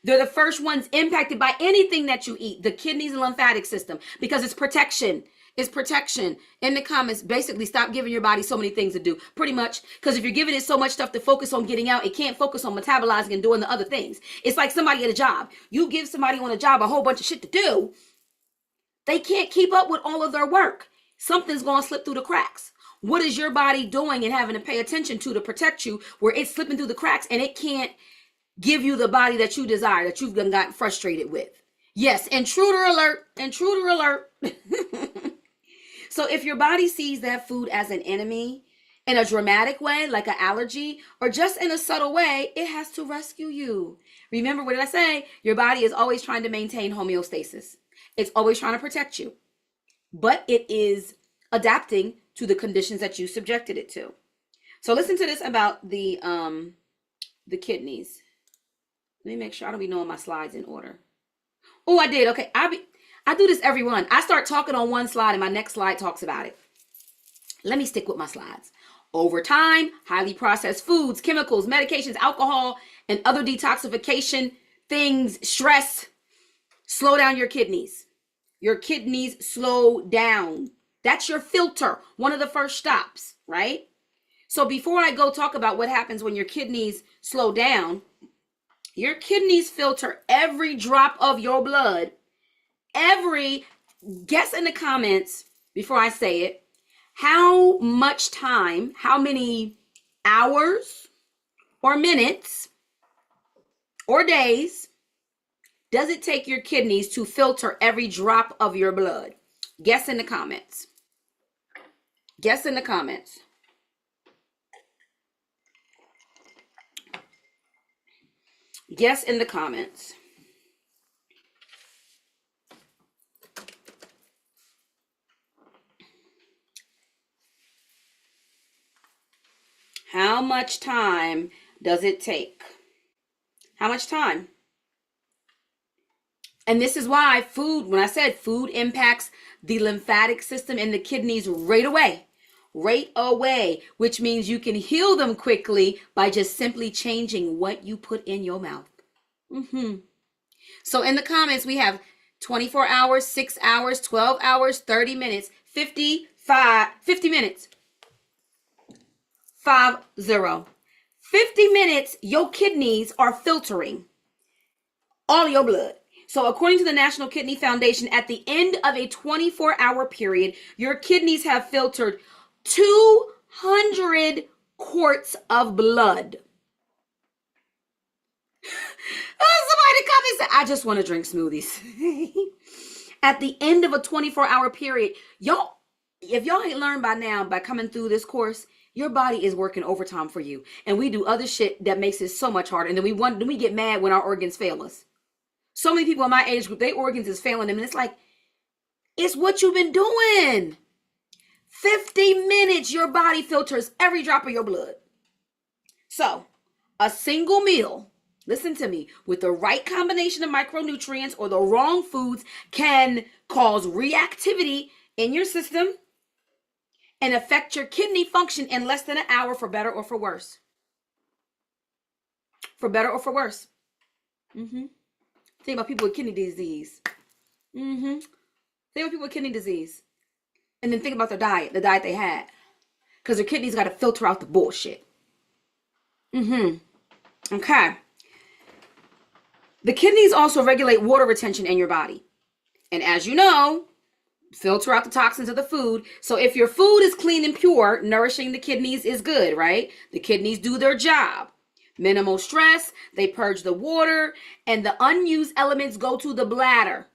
[SPEAKER 1] They're the first ones impacted by anything that you eat, the kidneys and lymphatic system, because it's protection. It's protection. In the comments, basically stop giving your body so many things to do. Pretty much, because if you're giving it so much stuff to focus on getting out, it can't focus on metabolizing and doing the other things. It's like somebody at a job. You give somebody on a job a whole bunch of shit to do. They can't keep up with all of their work. Something's going to slip through the cracks. What is your body doing and having to pay attention to protect you, where it's slipping through the cracks and it can't give you the body that you desire, that you've gotten frustrated with? Yes, intruder alert, intruder alert. So if your body sees that food as an enemy in a dramatic way, like an allergy, or just in a subtle way, it has to rescue you. Remember, what did I say? Your body is always trying to maintain homeostasis. It's always trying to protect you, but it is adapting to the conditions that you subjected it to. So listen to this about the kidneys. Let me make sure I don't be knowing my slides in order. Oh, I did. Okay. I do this every one. I start talking on one slide and my next slide talks about it. Let me stick with my slides. Over time, highly processed foods, chemicals, medications, alcohol, and other detoxification things, stress, slow down your kidneys. Your kidneys slow down. That's your filter. One of the first stops, right? So before I go talk about what happens when your kidneys slow down, your kidneys filter every drop of your blood. Guess in the comments before I say it, how much time, how many hours or minutes or days does it take your kidneys to filter every drop of your blood? Guess in the comments. Guess in the comments. Guess in the comments. How much time does it take? How much time? And this is why food, when I said food impacts the lymphatic system and the kidneys right away, which means you can heal them quickly by just simply changing what you put in your mouth. So in the comments, we have 24 hours, 6 hours, 12 hours, 30 minutes, 50 minutes. 50 minutes, your kidneys are filtering all your blood. So according to the National Kidney Foundation, at the end of a 24-hour period, your kidneys have filtered 200 quarts of blood. Somebody come and say, I just want to drink smoothies. At the end of a 24-hour period, if y'all ain't learned by now, by coming through this course, your body is working overtime for you. And we do other shit that makes it so much harder. And then we get mad when our organs fail us. So many people in my age group, their organs is failing them. And it's like, it's what you've been doing. 50 minutes, your body filters every drop of your blood. So a single meal, listen to me, with the right combination of micronutrients or the wrong foods can cause reactivity in your system and affect your kidney function in less than an hour, for better or for worse. For better or for worse. Think about people with kidney disease. Think about people with kidney disease. And then think about their diet, the diet they had. Because their kidneys got to filter out the bullshit. Okay. The kidneys also regulate water retention in your body. And as you know, filter out the toxins of the food. So if your food is clean and pure, nourishing the kidneys is good, right? The kidneys do their job. Minimal stress, they purge the water, and the unused elements go to the bladder.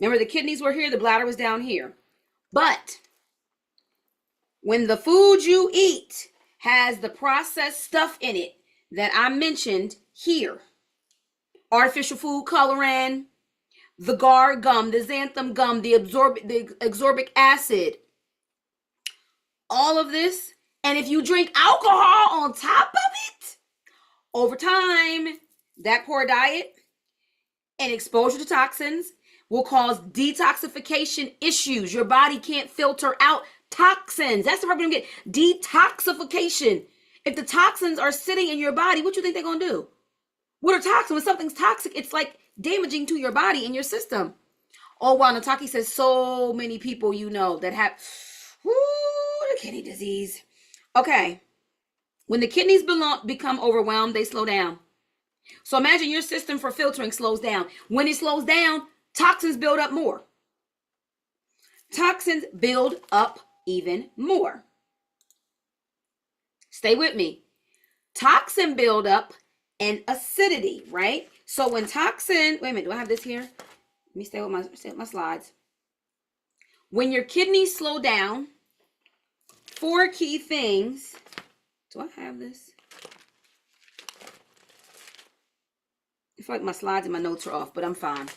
[SPEAKER 1] Remember, the kidneys were here, the bladder was down here. But when the food you eat has the processed stuff in it that I mentioned here, artificial food coloring, the guar gum, the xanthan gum, the ascorbic acid, all of this. And if you drink alcohol on top of it, over time, that poor diet and exposure to toxins will cause detoxification issues. Your body can't filter out toxins. That's the problem. Get detoxification. If the toxins are sitting in your body, what do you think they're going to do? What are toxins? When something's toxic, it's like damaging to your body and your system. Oh, wow. Nataki says so many people that have the kidney disease. Okay. When the kidneys become overwhelmed, they slow down. So imagine your system for filtering slows down. When it slows down, toxins build up more. Toxins build up even more. Stay with me. Toxin buildup and acidity, right? So when toxin, wait a minute, do I have this here? Let me stay with my slides. When your kidneys slow down, 4 key things. Do I have this? I feel like my slides and my notes are off, but I'm fine.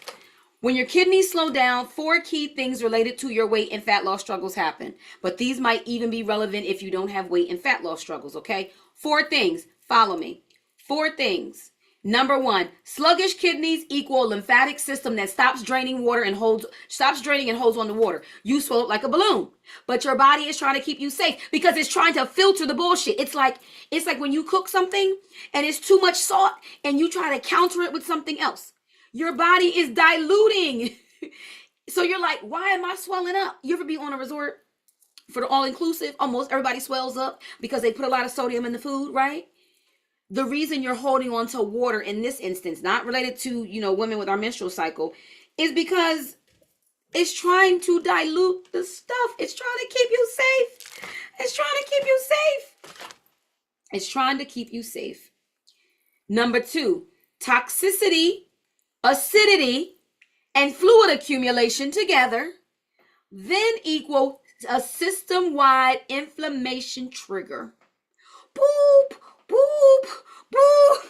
[SPEAKER 1] When your kidneys slow down, 4 key things related to your weight and fat loss struggles happen. But these might even be relevant if you don't have weight and fat loss struggles, okay? 4 things. Follow me. 4 things. Number 1, sluggish kidneys equal lymphatic system that stops draining water and holds on to water. You swell up like a balloon, but your body is trying to keep you safe because it's trying to filter the bullshit. It's like when you cook something and it's too much salt and you try to counter it with something else. Your body is diluting. So you're like, why am I swelling up? You ever be on a resort for the all-inclusive? Almost everybody swells up because they put a lot of sodium in the food, right? The reason you're holding on to water in this instance, not related to, women with our menstrual cycle, is because it's trying to dilute the stuff. It's trying to keep you safe. It's trying to keep you safe. It's trying to keep you safe. Number 2, toxicity, acidity, and fluid accumulation together then equal a system-wide inflammation trigger. Boop, boop, boop.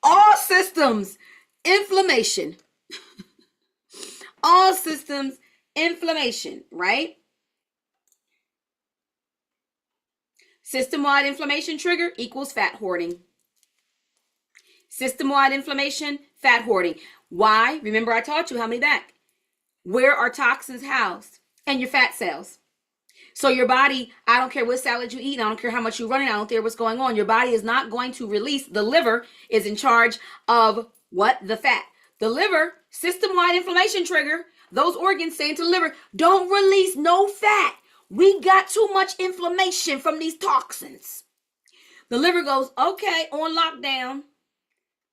[SPEAKER 1] All systems, inflammation. All systems, inflammation, right? System-wide inflammation trigger equals fat hoarding. System-wide inflammation, fat hoarding. Why? Remember I taught you how many back. Where are toxins housed? In your fat cells. So your body, I don't care what salad you eat, I don't care how much you're running, I don't care what's going on. Your body is not going to release. The liver is in charge of what? The fat. The liver, system-wide inflammation trigger, those organs saying to the liver, don't release no fat. We got too much inflammation from these toxins. The liver goes, okay, on lockdown.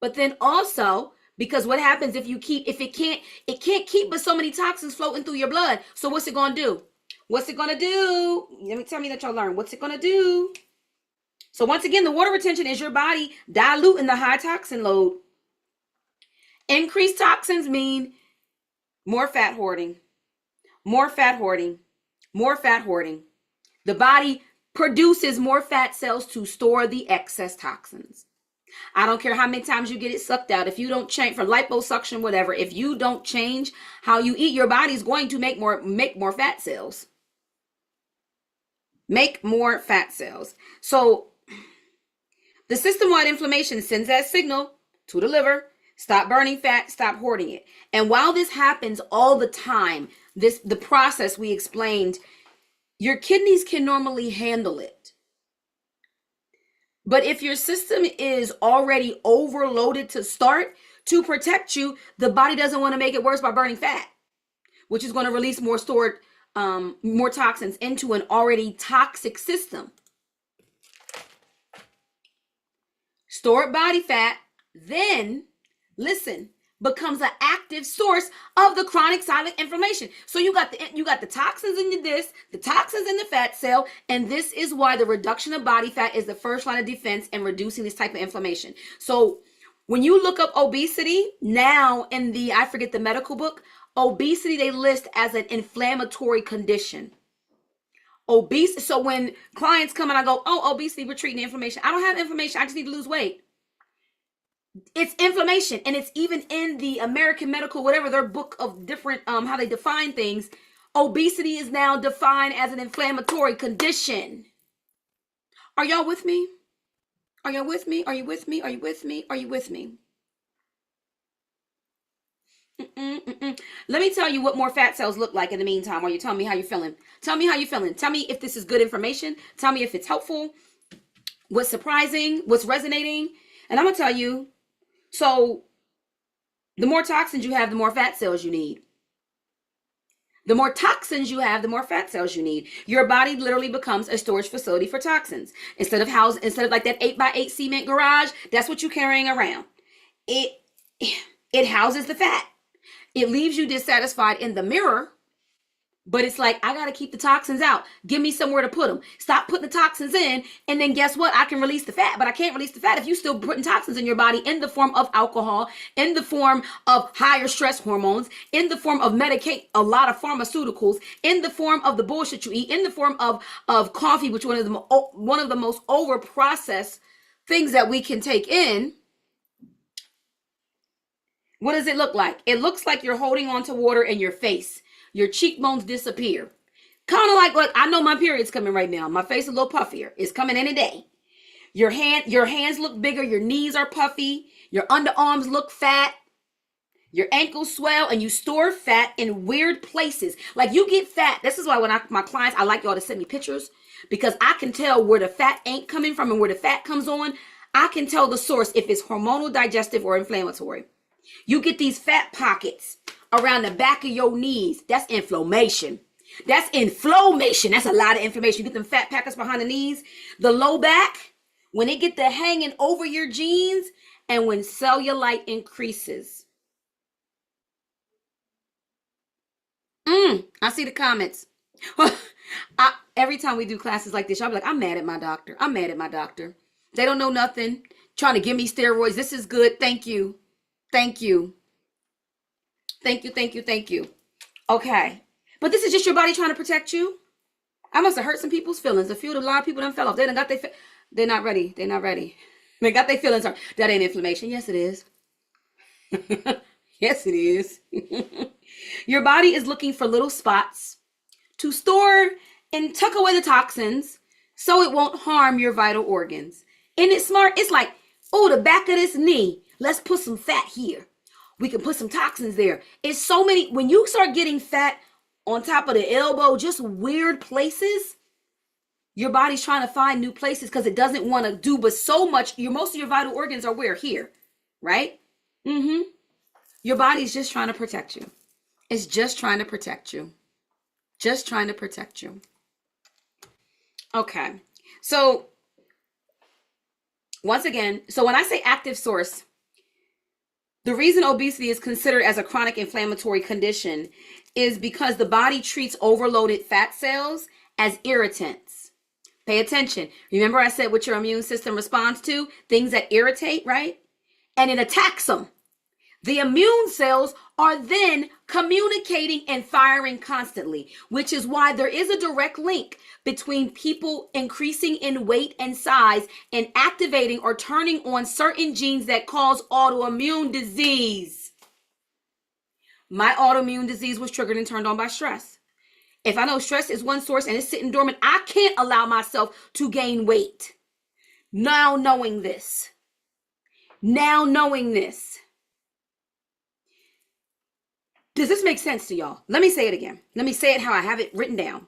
[SPEAKER 1] But then also, because what happens if it can't keep but so many toxins floating through your blood. So what's it going to do? What's it going to do? Let me tell me that y'all learn. What's it going to do? So once again, the water retention is your body diluting the high toxin load. Increased toxins mean more fat hoarding, more fat hoarding, more fat hoarding. The body produces more fat cells to store the excess toxins. I don't care how many times you get it sucked out. If you don't change for liposuction, whatever, if you don't change how you eat, your body's going to make more fat cells. Make more fat cells. So the system-wide inflammation sends that signal to the liver. Stop burning fat, stop hoarding it. And while this happens all the time, the process we explained, your kidneys can normally handle it. But if your system is already overloaded to start, to protect you, the body doesn't want to make it worse by burning fat, which is going to release more toxins into an already toxic system. Stored body fat then, listen, becomes an active source of the chronic silent inflammation. So you got the toxins in the toxins in the fat cell, and this is why the reduction of body fat is the first line of defense in reducing this type of inflammation. So when you look up obesity now in I forget the medical book, obesity they list as an inflammatory condition. So when clients come and I go, oh, obesity, we're treating inflammation. I don't have inflammation. I just need to lose weight. It's inflammation, and it's even in the American Medical, whatever, their book of different, how they define things. Obesity is now defined as an inflammatory condition. Are y'all with me? Are y'all with me? Are you with me? Are you with me? Are you with me? Let me tell you what more fat cells look like in the meantime while you tell me how you're feeling. Tell me how you're feeling. Tell me if this is good information. Tell me if it's helpful, what's surprising, what's resonating. And I'm going to tell you, so the more toxins you have, the more fat cells you need. The more toxins you have, the more fat cells you need. Your body literally becomes a storage facility for toxins. Instead of like that 8x8 cement garage, that's what you're carrying around. It houses the fat. It leaves you dissatisfied in the mirror But it's like, I got to keep the toxins out. Give me somewhere to put them. Stop putting the toxins in. And then guess what? I can release the fat, but I can't release the fat if you still putting toxins in your body in the form of alcohol, in the form of higher stress hormones, in the form of medicate, a lot of pharmaceuticals, in the form of the bullshit you eat, in the form of coffee, which one of the most over processed things that we can take in. What does it look like? It looks like you're holding on to water in your face. Your cheekbones disappear. Kind of like, I know my period's coming right now. My face is a little puffier. It's coming any day. Your hands look bigger. Your knees are puffy. Your underarms look fat. Your ankles swell, and you store fat in weird places. Like, you get fat. This is why when my clients, I like y'all to send me pictures, because I can tell where the fat ain't coming from and where the fat comes on. I can tell the source if it's hormonal, digestive, or inflammatory. You get these fat pockets around the back of your knees. That's inflammation. That's inflammation. That's a lot of inflammation. You get them fat pockets behind the knees. The low back, when it get the hanging over your jeans, and when cellulite increases. I see the comments. Every time we do classes like this, y'all be like, I'm mad at my doctor. I'm mad at my doctor. They don't know nothing. Trying to give me steroids. This is good. Thank you. Thank you. Thank you, thank you, thank you. Okay. But this is just your body trying to protect you. I must have hurt some people's feelings. A lot of people done fell off. They done got they're not ready. They're not ready. They got their feelings hurt. That ain't inflammation. Yes, it is. Yes, it is. Your body is looking for little spots to store and tuck away the toxins so it won't harm your vital organs. Isn't it smart? It's like, oh, the back of this knee. Let's put some fat here. We can put some toxins there. It's so many. When you start getting fat on top of the elbow, just weird places, your body's trying to find new places because it doesn't want to do but so much. Most of your vital organs are where? Here, right? Your body's just trying to protect you. It's just trying to protect you. Just trying to protect you. Okay. So once again, so when I say active source, the reason obesity is considered as a chronic inflammatory condition is because the body treats overloaded fat cells as irritants. Pay attention. Remember I said what your immune system responds to? Things that irritate, right? And it attacks them. The immune cells are then communicating and firing constantly, which is why there is a direct link between people increasing in weight and size and activating or turning on certain genes that cause autoimmune disease. My autoimmune disease was triggered and turned on by stress. If I know stress is one source and it's sitting dormant, I can't allow myself to gain weight. Now knowing this. Does this make sense to y'all? Let me say it again. Let me say it how I have it written down.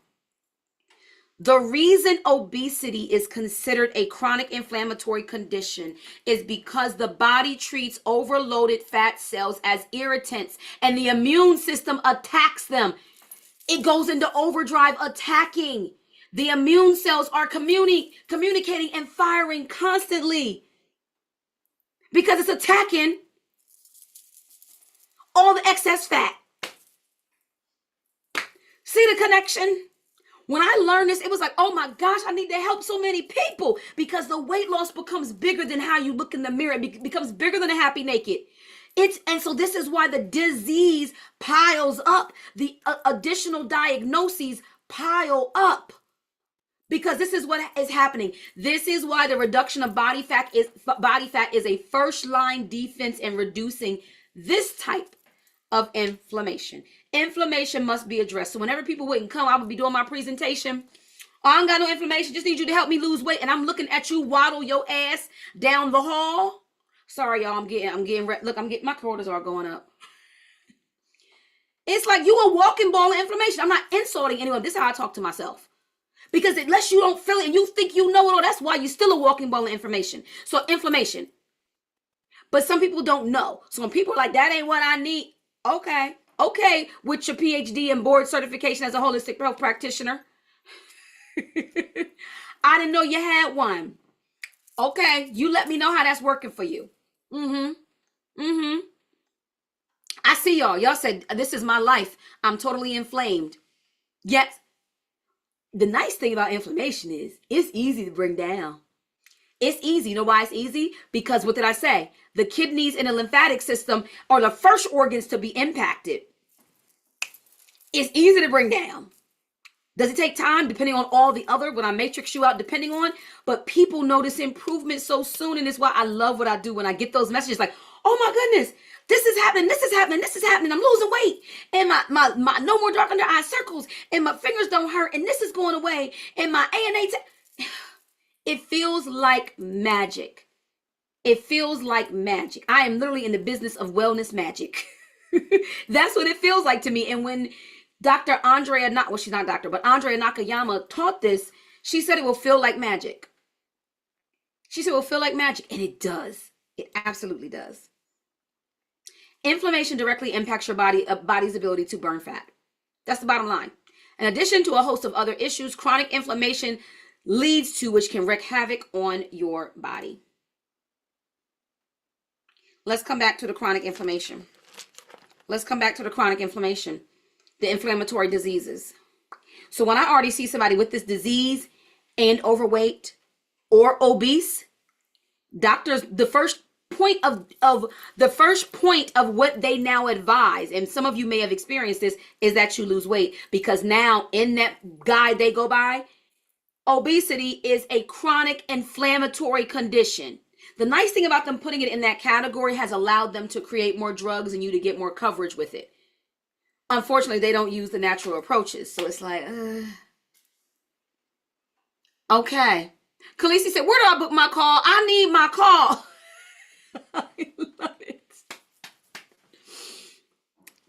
[SPEAKER 1] The reason obesity is considered a chronic inflammatory condition is because the body treats overloaded fat cells as irritants and the immune system attacks them. It goes into overdrive attacking. The immune cells are communicating and firing constantly because it's attacking all the excess fat. See the connection? When I learned this, it was like, oh my gosh, I need to help so many people because the weight loss becomes bigger than how you look in the mirror. It becomes bigger than a happy naked. And so this is why the disease piles up. The additional diagnoses pile up because this is what is happening. This is why the reduction of body fat is a first line defense in reducing this type of inflammation. Inflammation must be addressed. So whenever people wouldn't come, I would be doing my presentation. Oh, I don't got no inflammation. Just need you to help me lose weight. And I'm looking at you waddle your ass down the hall. Sorry, y'all. I'm getting my cortisol going up. It's like you a walking ball of inflammation. I'm not insulting anyone. This is how I talk to myself. Because unless you don't feel it and you think you know it all, that's why you're still a walking ball of inflammation. So inflammation. But some people don't know. So when people are like, that ain't what I need. Okay, with your PhD and board certification as a holistic health practitioner. I didn't know you had one. Okay, you let me know how that's working for you. I see y'all. Y'all said, this is my life. I'm totally inflamed. Yes, the nice thing about inflammation is it's easy to bring down. It's easy. You know why it's easy? Because what did I say? The kidneys and the lymphatic system are the first organs to be impacted. It's easy to bring down. Does it take time depending on all the other, when I matrix you out, depending on, but people notice improvement so soon. And it's why I love what I do when I get those messages like, oh my goodness, this is happening, this is happening, this is happening. I'm losing weight and my no more dark under eye circles and my fingers don't hurt and this is going away and my ANA. It feels like magic. It feels like magic. I am literally in the business of wellness magic. That's what it feels like to me. And when Dr. Andrea, well, she's not doctor, but Andrea Nakayama taught this, she said it will feel like magic. She said it will feel like magic. And it does. It absolutely does. Inflammation directly impacts your body's ability to burn fat. That's the bottom line. In addition to a host of other issues, chronic inflammation leads to, which can wreak havoc on your body. Let's come back to the chronic inflammation. Let's come back to the chronic inflammation, the inflammatory diseases. So when I already see somebody with this disease and overweight or obese, doctors, the first point of what they now advise, and some of you may have experienced this, is that you lose weight, because now in that guide they go by, obesity is a chronic inflammatory condition. The nice thing about them putting it in that category has allowed them to create more drugs and you to get more coverage with it. Unfortunately, they don't use the natural approaches. So it's like, okay. Khaleesi said, where do I book my call? I need my call. I love it.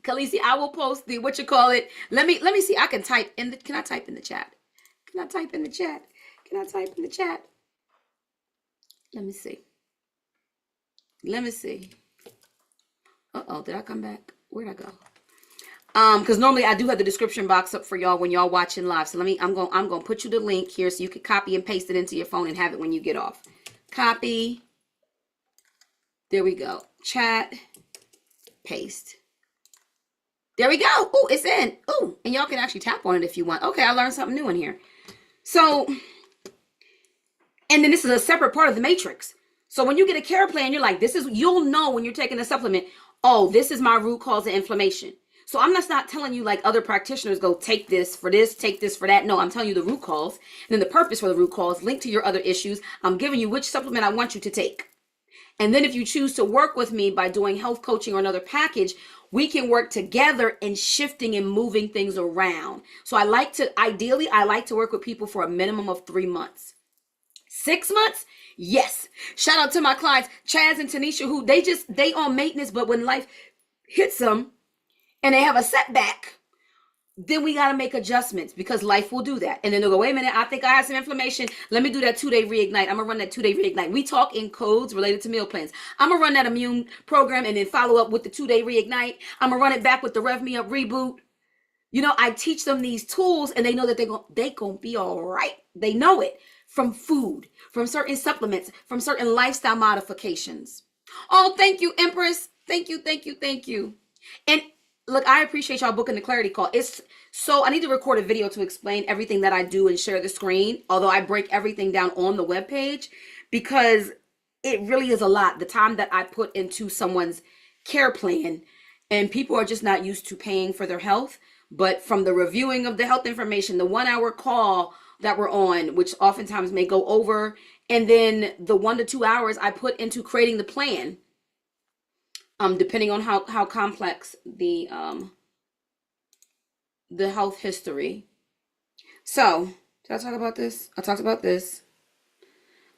[SPEAKER 1] Khaleesi, I will post the, what you call it. Let me see. I can type in the, can I type in the chat? Can I type in the chat? Can I type in the chat? Let me see. Let me see. Uh-oh, did I come back? Where'd I go? Because normally I do have the description box up for y'all when y'all watching live. So I'm gonna put you the link here so you can copy and paste it into your phone and have it when you get off. Copy. There we go. Chat. Paste. There we go. Oh, it's in. Oh, and y'all can actually tap on it if you want. Okay, I learned something new in here. So, and then this is a separate part of the matrix. So when you get a care plan, you're like, you'll know when you're taking a supplement, oh, this is my root cause of inflammation. So I'm just not telling you like other practitioners go take this, take this for that. No, I'm telling you the root cause and then the purpose for the root cause linked to your other issues. I'm giving you which supplement I want you to take. And then if you choose to work with me by doing health coaching or another package, we can work together in shifting and moving things around. So ideally, I like to work with people for a minimum of 3 months. 6 months? Yes. Shout out to my clients, Chaz and Tanisha, who they on maintenance, but when life hits them and they have a setback, then we got to make adjustments because life will do that. And then they'll go, wait a minute, I think I have some inflammation. Let me do that 2-day reignite. I'm going to run that 2-day reignite. We talk in codes related to meal plans. I'm going to run that immune program and then follow up with the 2-day reignite. I'm going to run it back with the Rev Me Up reboot. You know, I teach them these tools and they know that they're going to be all right. They know it from food, from certain supplements, from certain lifestyle modifications. Oh, thank you, Empress. Thank you, thank you, thank you. And look, I appreciate y'all booking the clarity call. I need to record a video to explain everything that I do and share the screen, although I break everything down on the webpage because it really is a lot. The time that I put into someone's care plan, and people are just not used to paying for their health. But from the reviewing of the health information, the 1-hour call that we're on, which oftentimes may go over, and then the 1 to 2 hours I put into creating the plan, depending on how complex the health history. So, did I talk about this? I talked about this.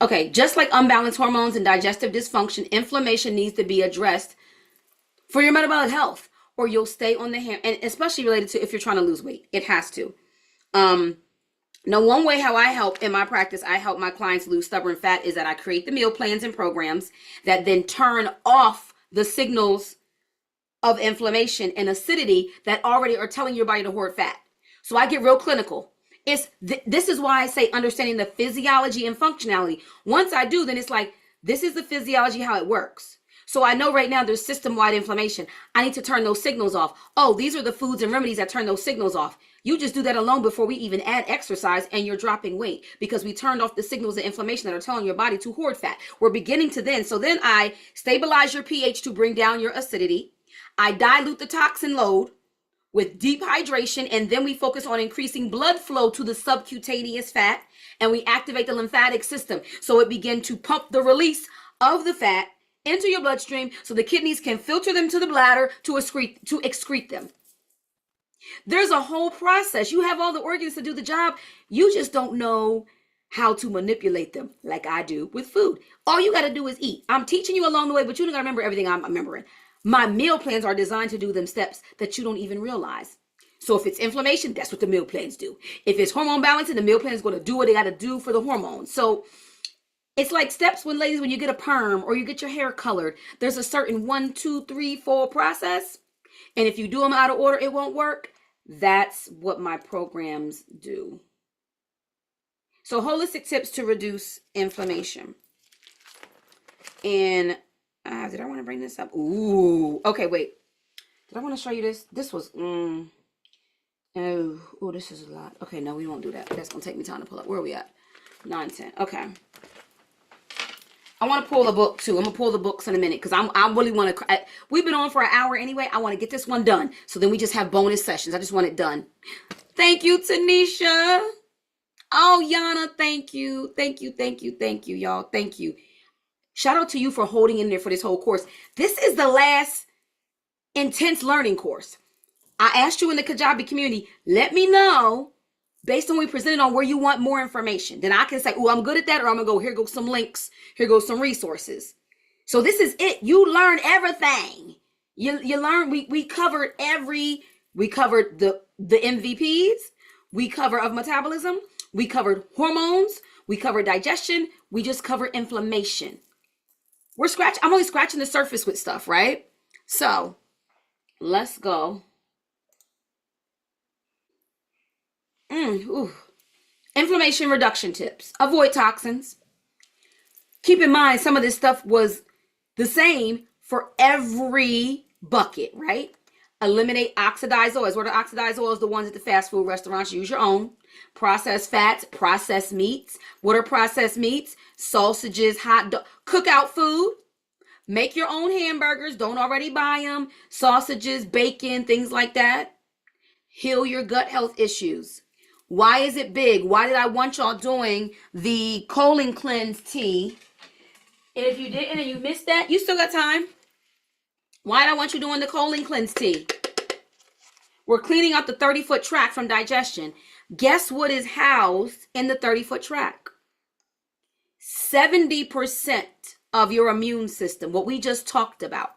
[SPEAKER 1] Okay, just like unbalanced hormones and digestive dysfunction, inflammation needs to be addressed for your metabolic health, or you'll stay on the hand, and especially related to if you're trying to lose weight. It has to. Now, one way how I help in my practice, I help my clients lose stubborn fat is that I create the meal plans and programs that then turn off the signals of inflammation and acidity that already are telling your body to hoard fat. So I get real clinical. This is why I say understanding the physiology and functionality. Once I do, then it's like, this is the physiology, how it works. So I know right now there's system-wide inflammation. I need to turn those signals off. Oh, these are the foods and remedies that turn those signals off. You just do that alone before we even add exercise, and you're dropping weight because we turned off the signals of inflammation that are telling your body to hoard fat. We're beginning to then. So then I stabilize your pH to bring down your acidity. I dilute the toxin load with deep hydration, and then we focus on increasing blood flow to the subcutaneous fat, and we activate the lymphatic system. So it begins to pump the release of the fat into your bloodstream so the kidneys can filter them to the bladder to excrete them. There's a whole process. You have all the organs to do the job. You just don't know how to manipulate them like I do with food. All you got to do is eat. I'm teaching you along the way, but you don't got to remember everything I'm remembering. My meal plans are designed to do them steps that you don't even realize. So if it's inflammation, that's what the meal plans do. If it's hormone balancing, the meal plan is going to do what they got to do for the hormones. So it's like steps when you get a perm or you get your hair colored. There's a certain 1, 2, 3, 4 process. And if you do them out of order, it won't work. That's what my programs do. So holistic tips to reduce inflammation. And did I want to bring this up? Ooh, okay, wait. Did I want to show you this? This was, this is a lot. Okay, no, we won't do that. That's going to take me time to pull up. Where are we at? 9, 10. Okay. I want to pull the book too. I'm going to pull the books in a minute because I really want to, we've been on for an hour anyway. I want to get this one done. So then we just have bonus sessions. I just want it done. Thank you, Tanisha. Oh, Yana, thank you. Thank you, thank you, thank you, y'all. Thank you. Shout out to you for holding in there for this whole course. This is the last intense learning course. I asked you in the Kajabi community, let me know based on what we presented on where you want more information. Then I can say, oh, I'm good at that, or I'm going to go, here goes some links. Here goes some resources. So this is it. You learn everything. You learn, we covered we covered the MVPs. We covered of metabolism. We covered hormones. We covered digestion. We just covered inflammation. I'm only scratching the surface with stuff, right? So let's go. Inflammation reduction tips. Avoid toxins. Keep in mind, some of this stuff was the same for every bucket, right? Eliminate oxidized oils. What are oxidized oils? The ones at the fast food restaurants. Use your own. Processed fats, processed meats. What are processed meats? Sausages, hot dog, cookout food. Make your own hamburgers. Don't already buy them. Sausages, bacon, things like that. Heal your gut health issues. Why is it big? Why did I want y'all doing the colon cleanse tea? And if you didn't and you missed that, you still got time. Why did I want you doing the colon cleanse tea? We're cleaning out the 30-foot tract from digestion. Guess what is housed in the 30-foot tract? 70% of your immune system, what we just talked about.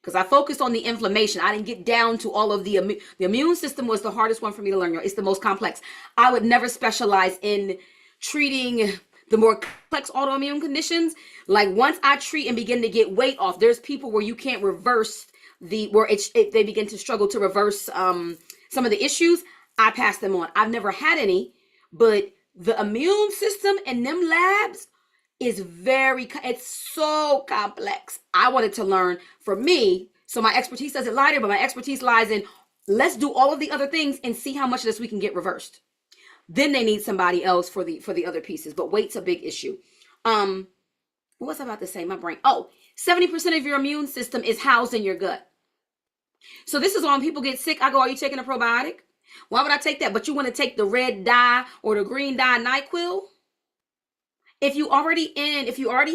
[SPEAKER 1] Because I focused on the inflammation. I didn't get down to all of the immune system was the hardest one for me to learn. It's the most complex. I would never specialize in treating the more complex autoimmune conditions. Like once I treat and begin to get weight off, there's people where you can't reverse they begin to struggle to reverse some of the issues. I pass them on. I've never had any, but the immune system in them labs is it's so complex. I wanted to learn for me. So my expertise doesn't lie there, but my expertise lies in let's do all of the other things and see how much of this we can get reversed. Then they need somebody else for the other pieces, but weight's a big issue. What was I about to say? My brain. 70% of your immune system is housed in your gut. So this is why when people get sick, I go, are you taking a probiotic? Why would I take that? But you want to take the red dye or the green dye NyQuil? If you already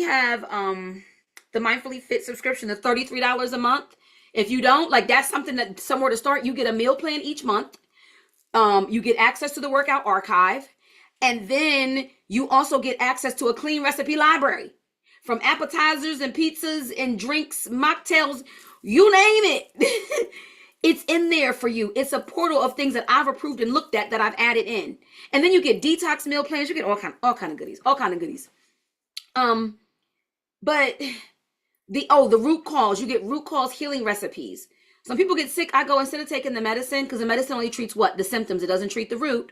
[SPEAKER 1] have the Mindfully Fit subscription, the $33 a month. If you don't, like that's something that somewhere to start. You get a meal plan each month. You get access to the workout archive. And then you also get access to a clean recipe library from appetizers and pizzas and drinks, mocktails, you name it. It's in there for you. It's a portal of things that I've approved and looked at that I've added in. And then you get detox meal plans. You get all kind of goodies. But the root cause, you get root cause healing recipes. Some people get sick. I go, instead of taking the medicine, because the medicine only treats what? The symptoms. It doesn't treat the root.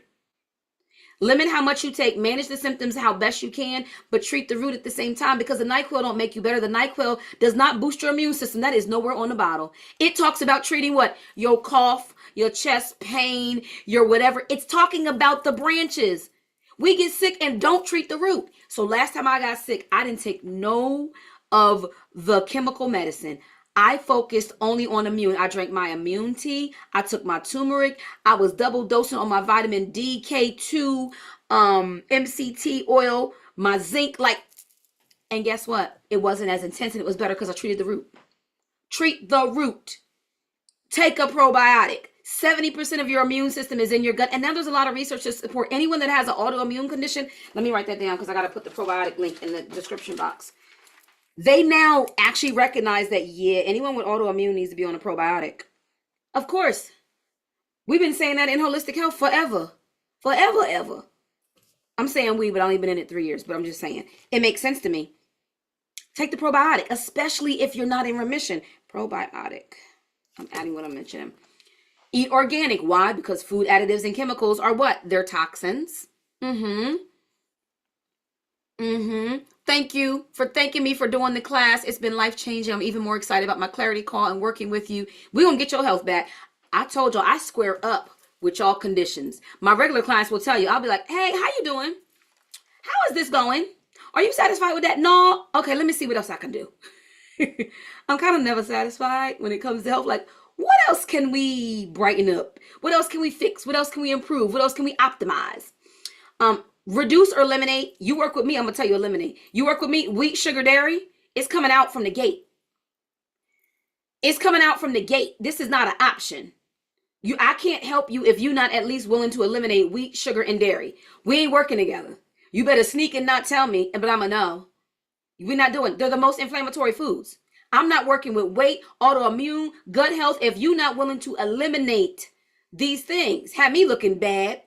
[SPEAKER 1] Limit how much you take, manage the symptoms how best you can, but treat the root at the same time, because the NyQuil don't make you better. The NyQuil does not boost your immune system. That is nowhere on the bottle. It talks about treating what? Your cough, your chest pain, your whatever. It's talking about the branches. We get sick and don't treat the root. So last time I got sick, I didn't take no of the chemical medicine. I focused only on immune. I drank my immune tea. I took my turmeric. I was double dosing on my vitamin D, K2, MCT oil, my zinc, and guess what? It wasn't as intense and it was better because I treated the root. Treat the root. Take a probiotic. 70% of your immune system is in your gut. And now there's a lot of research to support anyone that has an autoimmune condition. Let me write that down because I got to put the probiotic link in the description box. They now actually recognize that, yeah, anyone with autoimmune needs to be on a probiotic. Of course. We've been saying that in holistic health forever. Forever, ever. I'm saying we, but I've only been in it 3 years, but I'm just saying. It makes sense to me. Take the probiotic, especially if you're not in remission. Probiotic. I'm adding what I'm mentioning. Eat organic. Why? Because food additives and chemicals are what? They're toxins. Thank you for thanking me for doing the class. It's been life-changing. I'm even more excited about my clarity call and working with you. We're going to get your health back. I told y'all I square up with y'all conditions. My regular clients will tell you, I'll be like, hey, how you doing? How is this going? Are you satisfied with that? No? Okay, let me see what else I can do. I'm kind of never satisfied when it comes to health. Like, what else can we brighten up? What else can we fix? What else can we improve? What else can we optimize? Reduce or eliminate. You work with me, I'm going to tell you eliminate. You work with me, wheat, sugar, dairy, it's coming out from the gate. It's coming out from the gate. This is not an option. I can't help you if you're not at least willing to eliminate wheat, sugar, and dairy. We ain't working together. You better sneak and not tell me, but I'm a no. We're not doing. They're the most inflammatory foods. I'm not working with weight, autoimmune, gut health if you're not willing to eliminate these things. Have me looking bad.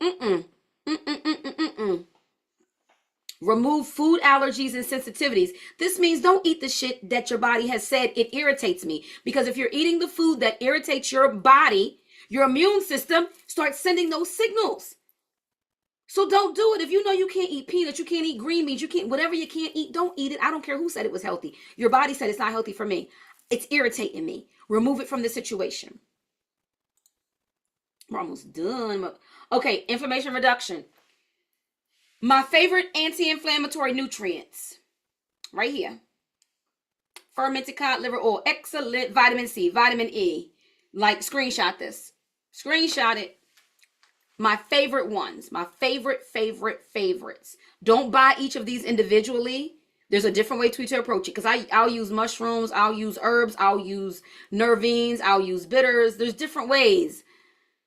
[SPEAKER 1] Remove food allergies and sensitivities. This means don't eat the shit that your body has said it irritates me. Because if you're eating the food that irritates your body, your immune system starts sending those signals. So don't do it. If you know you can't eat peanuts, you can't eat green beans, you can't, whatever you can't eat, don't eat it. I don't care who said it was healthy. Your body said it's not healthy for me. It's irritating me. Remove it from the situation. We're almost done. Okay, inflammation reduction. My favorite anti-inflammatory nutrients. Right here. Fermented cod liver oil. Excellent vitamin C, vitamin E. Like, screenshot this. Screenshot it. My favorite ones. My favorites. Don't buy each of these individually. There's a different way to approach it. Because I'll use mushrooms. I'll use herbs. I'll use nervines. I'll use bitters. There's different ways.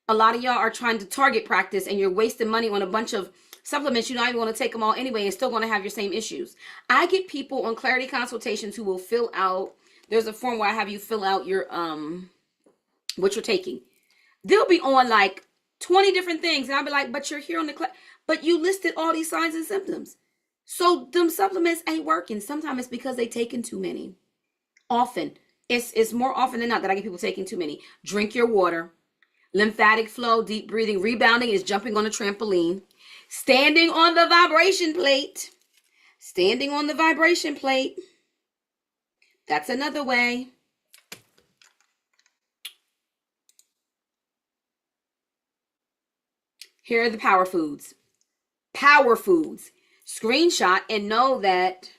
[SPEAKER 1] A lot of y'all are trying to target practice and you're wasting money on a bunch of supplements. You're not even going to take them all anyway and still going to have your same issues. I get people on clarity consultations who will fill out. There's a form where I have you fill out your what you're taking. They'll be on like 20 different things. And I'll be like, but you're here on the class. But you listed all these signs and symptoms. So them supplements ain't working. Sometimes it's because they taking too many. Often. It's more often than not that I get people taking too many. Drink your water. Lymphatic flow, deep breathing. Rebounding is jumping on a trampoline. Standing on the vibration plate. Standing on the vibration plate. That's another way. Here are the power foods. Power foods. Screenshot and know that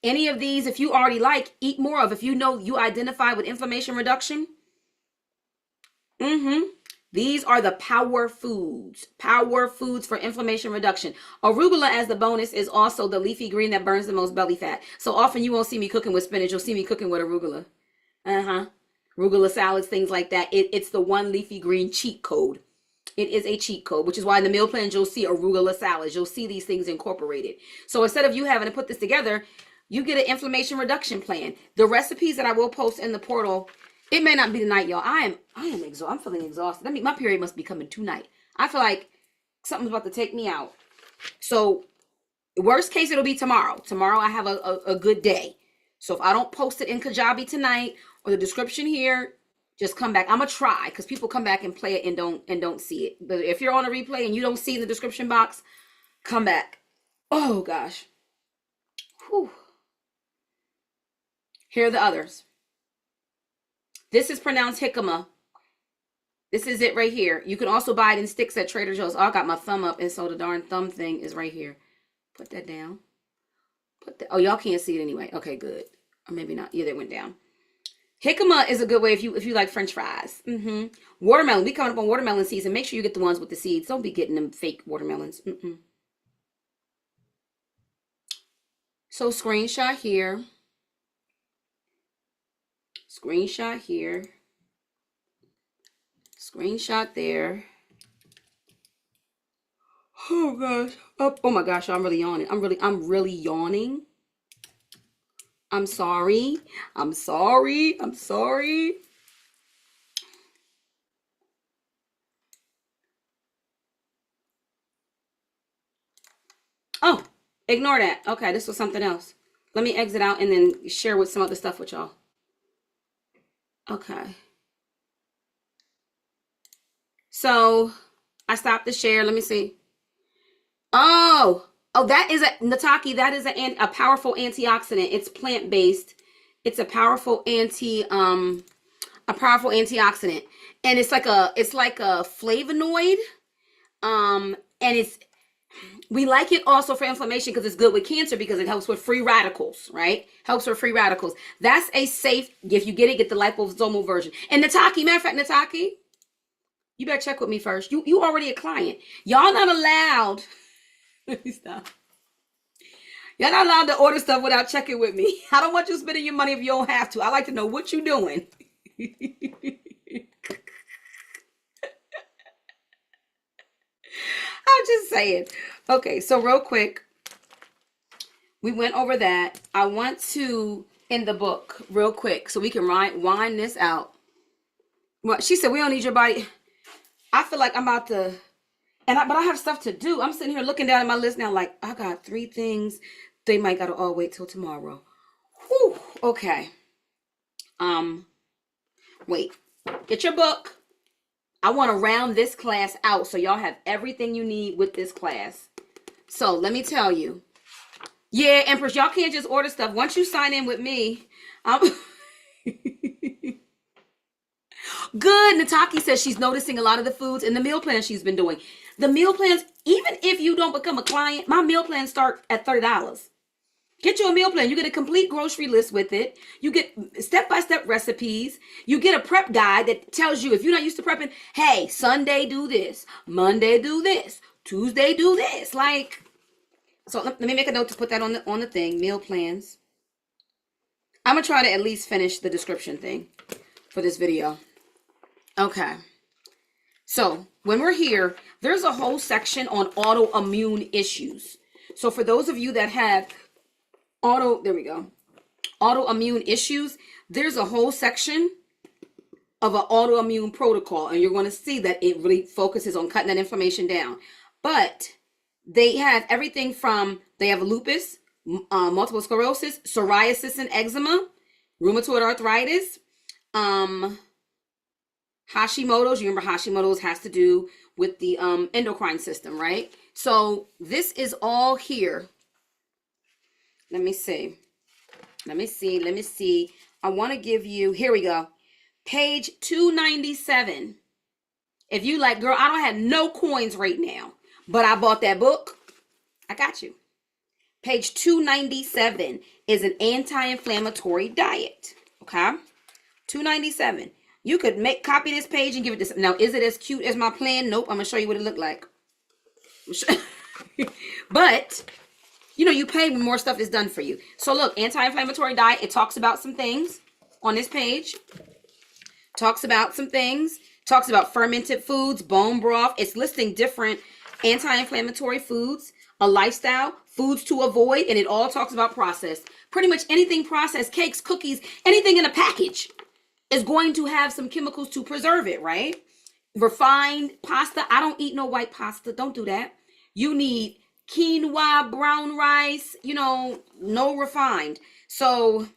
[SPEAKER 1] any of these, if you already like, eat more of. If you know you identify with inflammation reduction. These are the power foods. Power foods for inflammation reduction. Arugula, as the bonus, is also the leafy green that burns the most belly fat. So often you won't see me cooking with spinach. You'll see me cooking with arugula. Arugula salads, things like that. It's the one leafy green cheat code. It is a cheat code, which is why in the meal plans you'll see arugula salads. You'll see these things incorporated. So instead of you having to put this together, you get an inflammation reduction plan. The recipes that I will post in the portal, it may not be tonight, y'all. I am exhausted. I'm feeling exhausted. I mean, my period must be coming tonight. I feel like something's about to take me out. So worst case, it'll be tomorrow. Tomorrow I have a good day. So if I don't post it in Kajabi tonight or the description here, just come back. I'm gonna try because people come back and play it and don't see it. But if you're on a replay and you don't see the description box, come back. Oh gosh. Whew. Here are the others. This is pronounced jicama. This is it right here. You can also buy it in sticks at Trader Joe's. Oh, I got my thumb up, and so the darn thumb thing is right here. Put that down. Oh, y'all can't see it anyway. Okay, good. Or maybe not. Yeah, they went down. Jicama is a good way if you like French fries. Watermelon. We coming up on watermelon season. Make sure you get the ones with the seeds. Don't be getting them fake watermelons. So screenshot here. Screenshot here. Screenshot there. Oh gosh. Oh my gosh, I'm really yawning. I'm really yawning. I'm sorry. I'm sorry. I'm sorry. Oh, ignore that. Okay, this was something else. Let me exit out and then share with some other stuff with y'all. Okay. So I stopped the share. Let me see. Oh, that is a Nataki. That is a powerful antioxidant. It's plant-based. It's a powerful antioxidant, and it's like a flavonoid. And we like it also for inflammation because it's good with cancer because it helps with free radicals, right? Helps with free radicals. That's a safe. If you get it, get the liposomal version. And Nataki, matter of fact, Nataki, you better check with me first. You already a client. Y'all not allowed. Let me stop. You're not allowed to order stuff without checking with me. I don't want you spending your money if you don't have to. I like to know what you're doing. I'm just saying. Okay, so real quick, we went over that. I want to, in the book, real quick, so we can wind this out. Well, she said, we don't need your body. I feel like I'm about to... but I have stuff to do. I'm sitting here looking down at my list now like, I got 3 things. They might gotta all wait till tomorrow. Whew. Okay. Wait. Get your book. I want to round this class out so y'all have everything you need with this class. So let me tell you. Yeah, Empress, y'all can't just order stuff. Once you sign in with me, Good. Nataki says she's noticing a lot of the foods in the meal plan she's been doing. The meal plans, even if you don't become a client, my meal plans start at $30. Get you a meal plan. You get a complete grocery list with it. You get step-by-step recipes. You get a prep guide that tells you if you're not used to prepping, hey, Sunday do this, Monday do this, Tuesday do this. Like, so let me make a note to put that on the thing, meal plans. I'm going to try to at least finish the description thing for this video. Okay. So when we're here, there's a whole section on autoimmune issues. So for those of you that have autoimmune issues, there's a whole section of an autoimmune protocol, and you're going to see that it really focuses on cutting that inflammation down. But they have everything from, they have lupus, multiple sclerosis, psoriasis and eczema, rheumatoid arthritis, Hashimoto's. You remember Hashimoto's has to do with the endocrine system, right? So this is all here. Let me see. I want to give you, here we go. Page 297. If you like, girl, I don't have no coins right now, but I bought that book. I got you. Page 297 is an anti-inflammatory diet. Okay. 297. You could copy this page and give it this. Now, is it as cute as my plan? Nope. I'm going to show you what it looked like. But, you know, you pay when more stuff is done for you. So look, anti-inflammatory diet. It talks about some things on this page. Talks about some things. Talks about fermented foods, bone broth. It's listing different anti-inflammatory foods, a lifestyle, foods to avoid, and it all talks about processed. Pretty much anything processed, cakes, cookies, anything in a package is going to have some chemicals to preserve it, right? Refined pasta. I don't eat no white pasta. Don't do that. You need quinoa, brown rice, you know, no refined. So,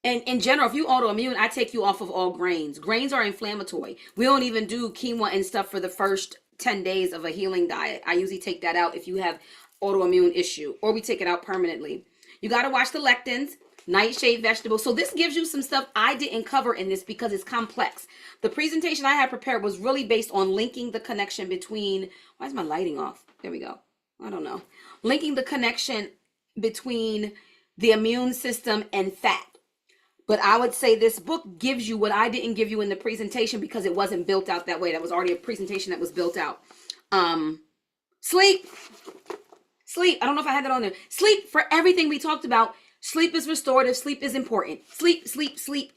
[SPEAKER 1] and in general, if you autoimmune, I take you off of all grains. Grains are inflammatory. We don't even do quinoa and stuff for the first 10 days of a healing diet. I usually take that out if you have autoimmune issue, or we take it out permanently. You got to watch the lectins. nightshade vegetable. So this gives you some stuff I didn't cover in this because it's complex. The presentation I had prepared was really based on linking the connection between, why is my lighting off? There we go. I don't know. Linking the connection between the immune system and fat. But I would say this book gives you what I didn't give you in the presentation because it wasn't built out that way. That was already a presentation that was built out. Sleep. I don't know if I had that on there. Sleep, for everything we talked about. Sleep is restorative. Sleep is important. Sleep,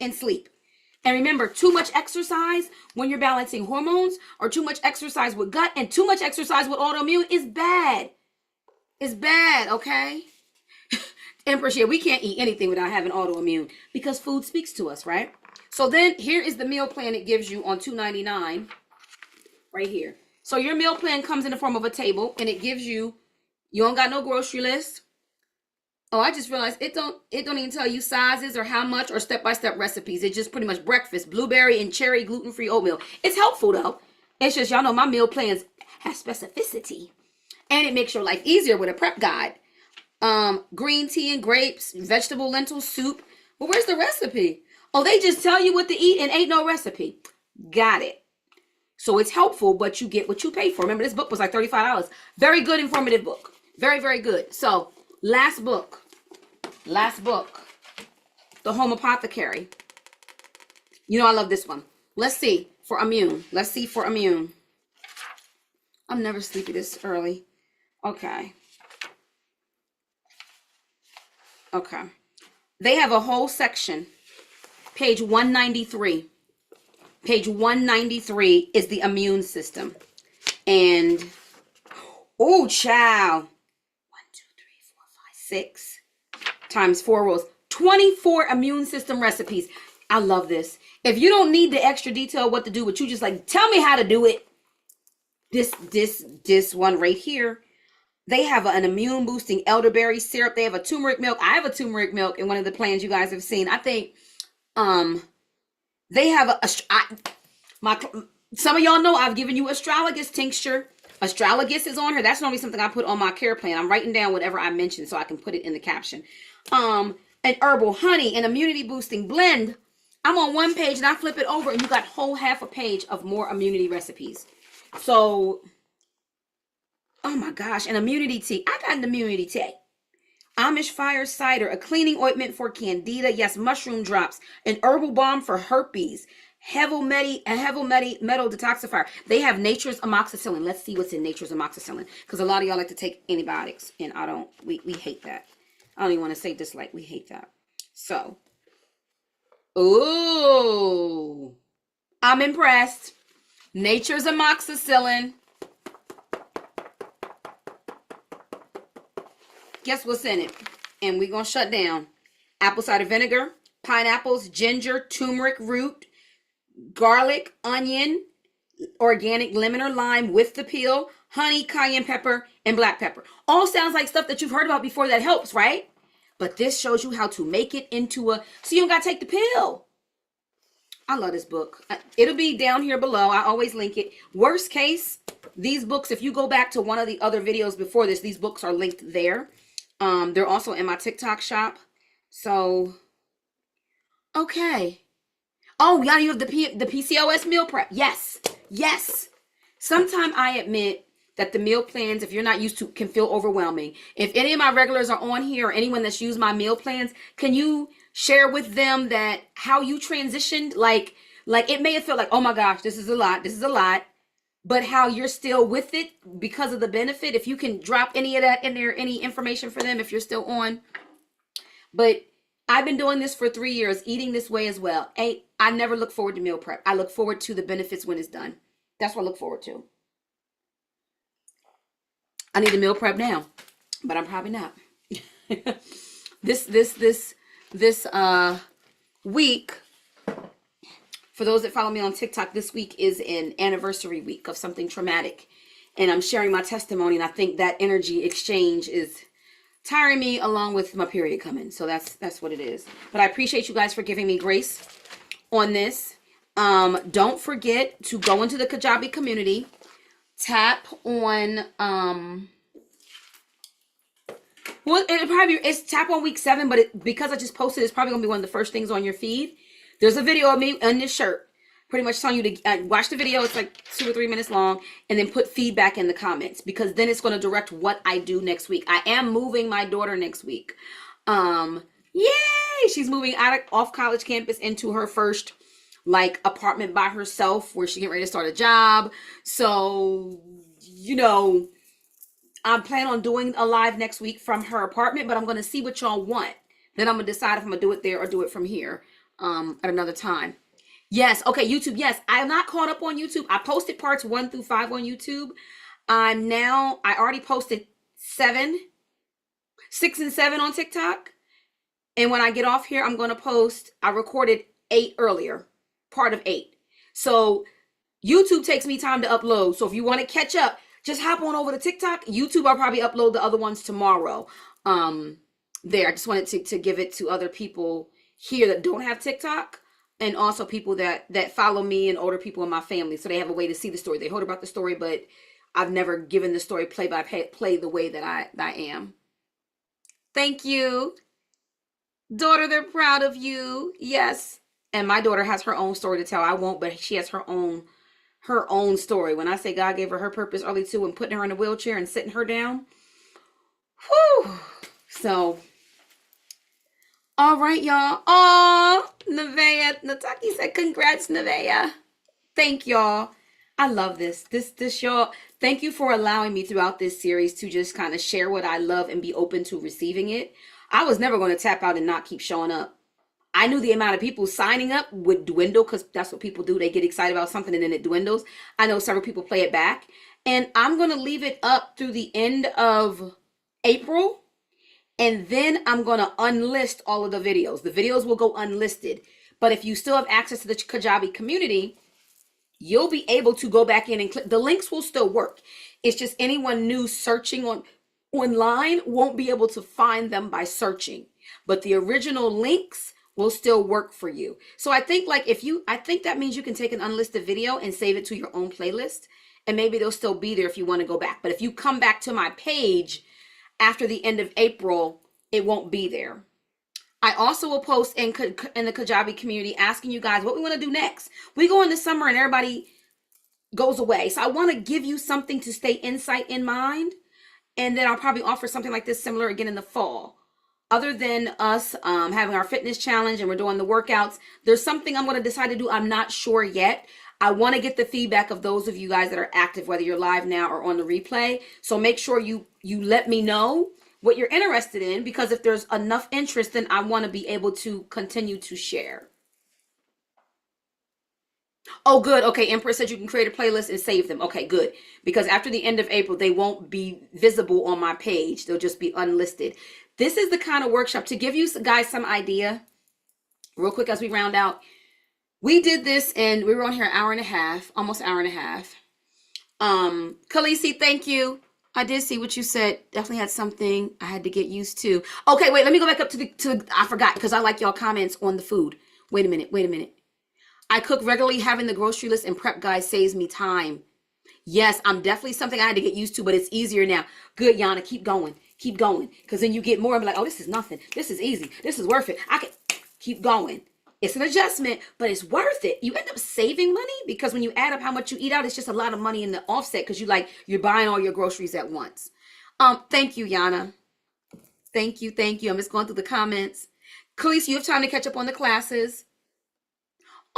[SPEAKER 1] and sleep. And remember, too much exercise when you're balancing hormones, or too much exercise with gut, and too much exercise with autoimmune is bad. It's bad, okay? Empress, yeah, we can't eat anything without having autoimmune because food speaks to us, right? So then here is the meal plan it gives you on $2.99 right here. So your meal plan comes in the form of a table, and it gives you don't got no grocery list. Oh, I just realized it don't even tell you sizes or how much or step-by-step recipes. It's just pretty much breakfast, blueberry and cherry gluten-free oatmeal. It's helpful though. It's just, y'all know my meal plans have specificity, and it makes your life easier with a prep guide. Green tea and grapes, vegetable lentil soup. Well, where's the recipe? Oh, they just tell you what to eat and ain't no recipe. Got it. So it's helpful, but you get what you pay for. Remember, this book was like $35. Very good, informative book. Very, very good. So last book, The Home Apothecary. You know I love this one. Let's see for immune. I'm never sleepy this early. Okay. They have a whole section. Page 193. Page 193 is the immune system. And, oh, child. 1, 2, 3, 4, 5, 6 times 4 rows. 24 immune system recipes. I love this. If you don't need the extra detail what to do, but you just like, tell me how to do it. This one right here. They have an immune boosting elderberry syrup. They have a turmeric milk. I have a turmeric milk in one of the plans you guys have seen. I think they have some of y'all know I've given you astragalus tincture. Astragalus is on here. That's normally something I put on my care plan. I'm writing down whatever I mentioned so I can put it in the caption. An herbal honey, an immunity boosting blend. I'm on one page and I flip it over and you got whole half a page of more immunity recipes. So, oh my gosh, an immunity tea. I got an immunity tea. Amish fire cider, a cleaning ointment for candida. Yes, mushroom drops, an herbal balm for herpes, heavy metal detoxifier. They have nature's amoxicillin. Let's see what's in nature's amoxicillin, because a lot of y'all like to take antibiotics, and we hate that. I don't even want to say dislike. We hate that. So, ooh, I'm impressed. Nature's amoxicillin. Guess what's in it? And we're going to shut down. Apple cider vinegar, pineapples, ginger, turmeric root, garlic, onion, organic lemon or lime with the peel, honey, cayenne pepper, and black pepper. All sounds like stuff that you've heard about before that helps, right? But this shows you how to make it into so you don't got to take the pill. I love this book. It'll be down here below. I always link it. Worst case, these books, if you go back to one of the other videos before this, these books are linked there. They're also in my TikTok shop. So, okay. Oh, yeah, you have the PCOS meal prep. Yes. Sometimes I admit that the meal plans, if you're not used to, can feel overwhelming. If any of my regulars are on here or anyone that's used my meal plans, can you share with them that how you transitioned? Like it may have felt like, oh my gosh, this is a lot. But how you're still with it because of the benefit. If you can drop any of that in there, any information for them if you're still on. But I've been doing this for 3 years, eating this way as well. I never look forward to meal prep. I look forward to the benefits when it's done. That's what I look forward to. I need a meal prep now, but I'm probably not. This week, for those that follow me on TikTok, this week is an anniversary week of something traumatic. And I'm sharing my testimony. And I think that energy exchange is tiring me along with my period coming. So that's what it is. But I appreciate you guys for giving me grace on this. Don't forget to go into the Kajabi community. Tap on Well, it's tap on week 7, but because I just posted, it's probably gonna be one of the first things on your feed. There's a video of me in this shirt, pretty much telling you to watch the video. It's like 2 or 3 minutes long, and then put feedback in the comments, because then it's gonna direct what I do next week. I am moving my daughter next week. Yay! She's moving off college campus into her first like apartment by herself, where she's getting ready to start a job. So, I'm planning on doing a live next week from her apartment, but I'm going to see what y'all want. Then I'm going to decide if I'm going to do it there or do it from here at another time. Yes. Okay. YouTube. Yes. I am not caught up on YouTube. I posted parts 1 through 5 on YouTube. I already posted 6 and 7 on TikTok. And when I get off here, I'm going to post, I recorded 8 earlier, part of 8. So YouTube takes me time to upload. So if you want to catch up, just hop on over to TikTok. YouTube, I'll probably upload the other ones tomorrow. There, I just wanted to give it to other people here that don't have TikTok, and also people that follow me and older people in my family, so they have a way to see the story. They heard about the story, but I've never given the story play by play the way that I am. Thank you, daughter. They're proud of you. Yes, and my daughter has her own story to tell. I won't, but she has her own story. When I say God gave her purpose early too, and putting her in a wheelchair and sitting her down. Whew. So, all right, y'all. Oh, Nevaeh. Nataki said, congrats, Nevaeh. Thank y'all. I love this. This, y'all. Thank you for allowing me throughout this series to just kind of share what I love and be open to receiving it. I was never going to tap out and not keep showing up. I knew the amount of people signing up would dwindle, because that's what people do. They get excited about something and then it dwindles. I know several people play it back. And I'm going to leave it up through the end of April. And then I'm going to unlist all of the videos. The videos will go unlisted. But if you still have access to the Kajabi community, you'll be able to go back in and click. The links will still work. It's just anyone new searching online won't be able to find them by searching. But the original links will still work for you. So I think I think that means you can take an unlisted video and save it to your own playlist, and maybe they'll still be there if you want to go back. But if you come back to my page after the end of April, it won't be there. I also will post in the Kajabi community asking you guys what we want to do next. We go into summer and everybody goes away. So I want to give you something to stay insight in mind. And then I'll probably offer something like this similar again in the fall. Other than us having our fitness challenge and we're doing the workouts, there's something I'm going to decide to do. I'm not sure yet. I want to get the feedback of those of you guys that are active, whether you're live now or on the replay. So make sure you let me know what you're interested in, because if there's enough interest, then I want to be able to continue to share. Oh, good. Okay, Empress said you can create a playlist and save them. Okay, good. Because after the end of April, they won't be visible on my page. They'll just be unlisted. This is the kind of workshop to give you guys some idea. Real quick as we round out. We did this and we were on here an hour and a half, almost an hour and a half. Khaleesi, thank you. I did see what you said. Definitely had something I had to get used to. Okay, wait, let me go back up to I forgot, because I like y'all comments on the food. Wait a minute. I cook regularly. Having the grocery list and prep guide saves me time. Yes, I'm definitely something I had to get used to, but it's easier now. Good, Yana, keep going. Keep going. Because then you get more and be like, oh, this is nothing. This is easy. This is worth it. I can keep going. It's an adjustment, but it's worth it. You end up saving money, because when you add up how much you eat out, it's just a lot of money in the offset, because you're buying all your groceries at once. Thank you, Yana. Thank you. I'm just going through the comments. Khaleesi, you have time to catch up on the classes.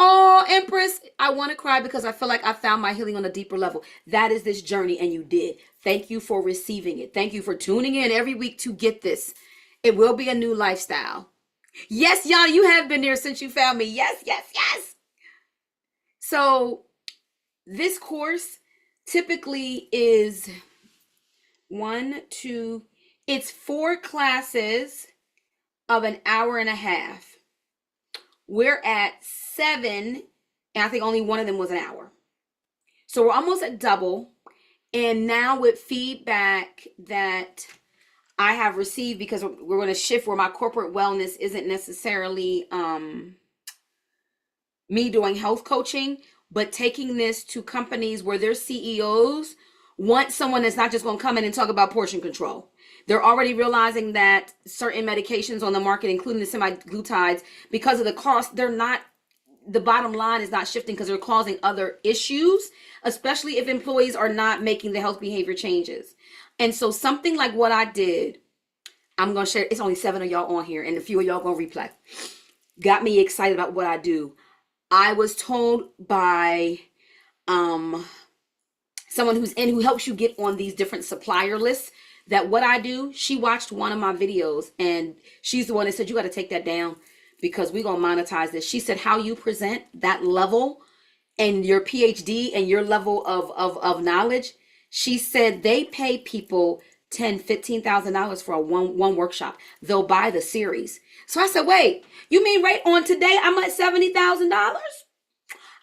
[SPEAKER 1] Oh, Empress, I want to cry because I feel like I found my healing on a deeper level. That is this journey, and you did. Thank you for receiving it. Thank you for tuning in every week to get this. It will be a new lifestyle. Yes, y'all, you have been there since you found me. Yes. So this course typically is it's 4 classes of an hour and a half. We're at 7, and I think only one of them was an hour. So we're almost at double. And now with feedback that I have received, because we're going to shift where my corporate wellness isn't necessarily me doing health coaching, but taking this to companies where their CEOs want someone that's not just going to come in and talk about portion control. They're already realizing that certain medications on the market, including the semaglutides, because of the cost, they're not, the bottom line is not shifting because they're causing other issues, especially if employees are not making the health behavior changes. And so something like what I did, I'm going to share, it's only 7 of y'all on here and a few of y'all going to replay. Got me excited about what I do. I was told by someone who helps you get on these different supplier lists that what I do, she watched one of my videos and she's the one that said, you got to take that down because we're going to monetize this. She said, how you present that level and your PhD and your level of knowledge, she said they pay people $10,000-$15,000 for a one workshop. They'll buy the series. So I said, wait, you mean right on today I'm at $70,000?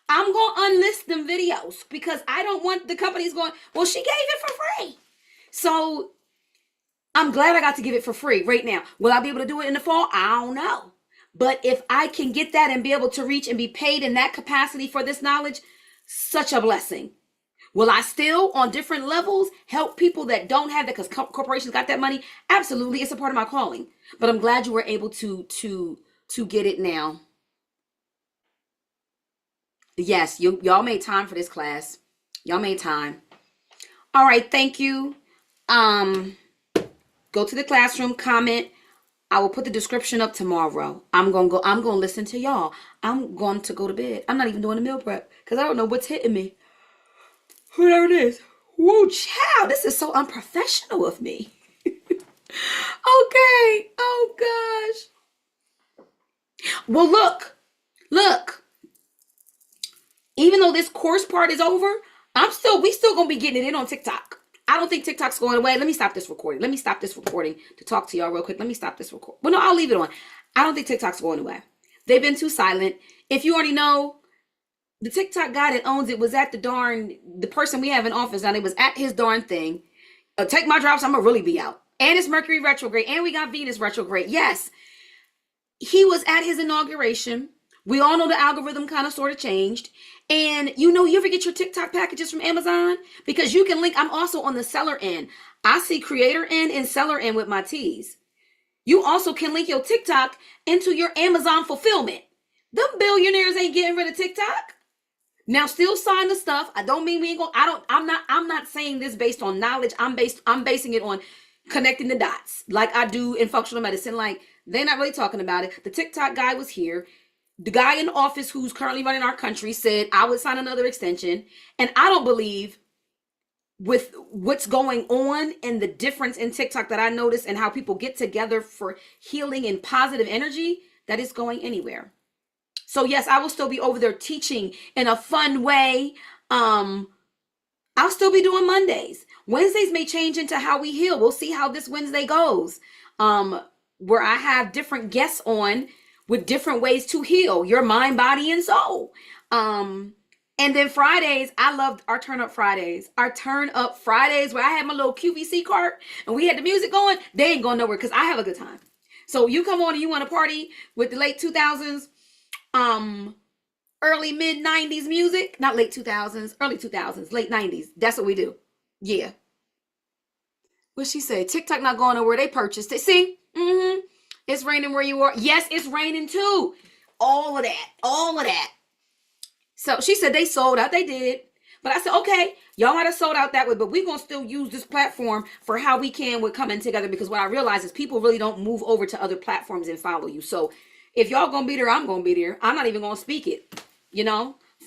[SPEAKER 1] I'm going to unlist them videos because I don't want the companies going, well, she gave it for free. So I'm glad I got to give it for free right now. Will I be able to do it in the fall? I don't know. But if I can get that and be able to reach and be paid in that capacity for this knowledge, such a blessing. Will I still, on different levels, help people that don't have that because corporations got that money? Absolutely. It's a part of my calling. But I'm glad you were able to get it now. Yes, y'all made time for this class. Y'all made time. All right, thank you. Go to the classroom, comment. I will put the description up tomorrow. I'm gonna listen to y'all. I'm going to go to bed. I'm not even doing a meal prep because I don't know what's hitting me. Whatever it is. Whoa, child, this is so unprofessional of me. Okay. Oh gosh. Well, look. Even though this course part is over, we still gonna be getting it in on TikTok. I don't think TikTok's going away. Let me stop this recording. To talk to y'all real quick. Let me stop this recording. Well, no, I'll leave it on. I don't think TikTok's going away. They've been too silent. If you already know, the TikTok guy that owns it was at the person we have in office now, they was at his darn thing. Take my drops, I'm gonna really be out. And it's Mercury retrograde, and we got Venus retrograde. Yes, he was at his inauguration. We all know the algorithm kind of sort of changed. And you ever get your TikTok packages from Amazon? Because you can link, I'm also on the seller end. I see creator end and seller end with my T's. You also can link your TikTok into your Amazon fulfillment. Them billionaires ain't getting rid of TikTok. Now still sign the stuff. I don't mean we ain't gonna, I'm not saying this based on knowledge. I'm basing it on connecting the dots like I do in functional medicine. Like they're not really talking about it. The TikTok guy was here. The guy in the office who's currently running our country said I would sign another extension. And I don't believe with what's going on and the difference in TikTok that I notice and how people get together for healing and positive energy, that it's going anywhere. So yes, I will still be over there teaching in a fun way. I'll still be doing Mondays. Wednesdays may change into how we heal. We'll see how this Wednesday goes. Where I have different guests on with different ways to heal your mind, body, and soul. And then Fridays, I loved our Turn Up Fridays. Our Turn Up Fridays where I had my little QVC cart and we had the music going. They ain't going nowhere because I have a good time. So you come on and you want to party with the late 2000s, early mid 90s music. Not late 2000s, early 2000s, late 90s. That's what we do. Yeah. What she say? TikTok not going nowhere. They purchased it. See? Mm-hmm. It's raining where you are. Yes, it's raining too. All of that. So she said they sold out. They did. But I said, okay, y'all might have sold out that way, but we're going to still use this platform for how we can with coming together because what I realize is people really don't move over to other platforms and follow you. So if y'all going to be there, I'm going to be there. I'm not even going to speak it.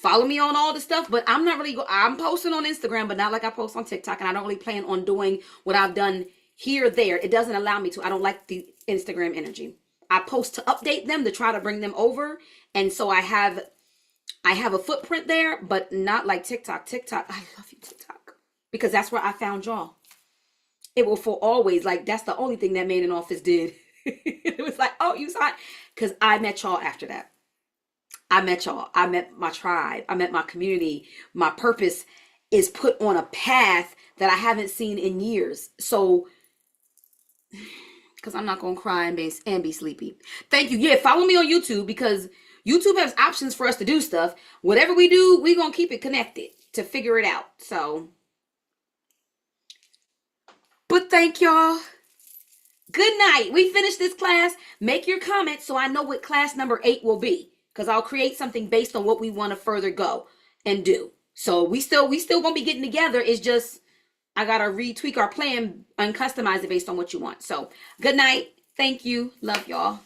[SPEAKER 1] Follow me on all the stuff, but I'm not really I'm posting on Instagram, but not like I post on TikTok. And I don't really plan on doing what I've done here, there. It doesn't allow me to. I don't like the Instagram energy. I post to update them to try to bring them over. And so I have a footprint there, but not like TikTok. TikTok, I love you, TikTok. Because that's where I found y'all. It will for always, like, that's the only thing that man in office did. It was like, oh, you saw it. Because I met y'all after that. I met y'all. I met my tribe. I met my community. My purpose is put on a path that I haven't seen in years. So, because I'm not going to cry and be sleepy. Thank you. Yeah, follow me on YouTube because YouTube has options for us to do stuff. Whatever we do, we're going to keep it connected to figure it out. So, but thank y'all. Good night. We finished this class. Make your comments so I know what class number 8 will be, because I'll create something based on what we want to further go and do. So we still gonna be getting together. It's just I gotta retweak our plan and customize it based on what you want. So good night. Thank you. Love y'all.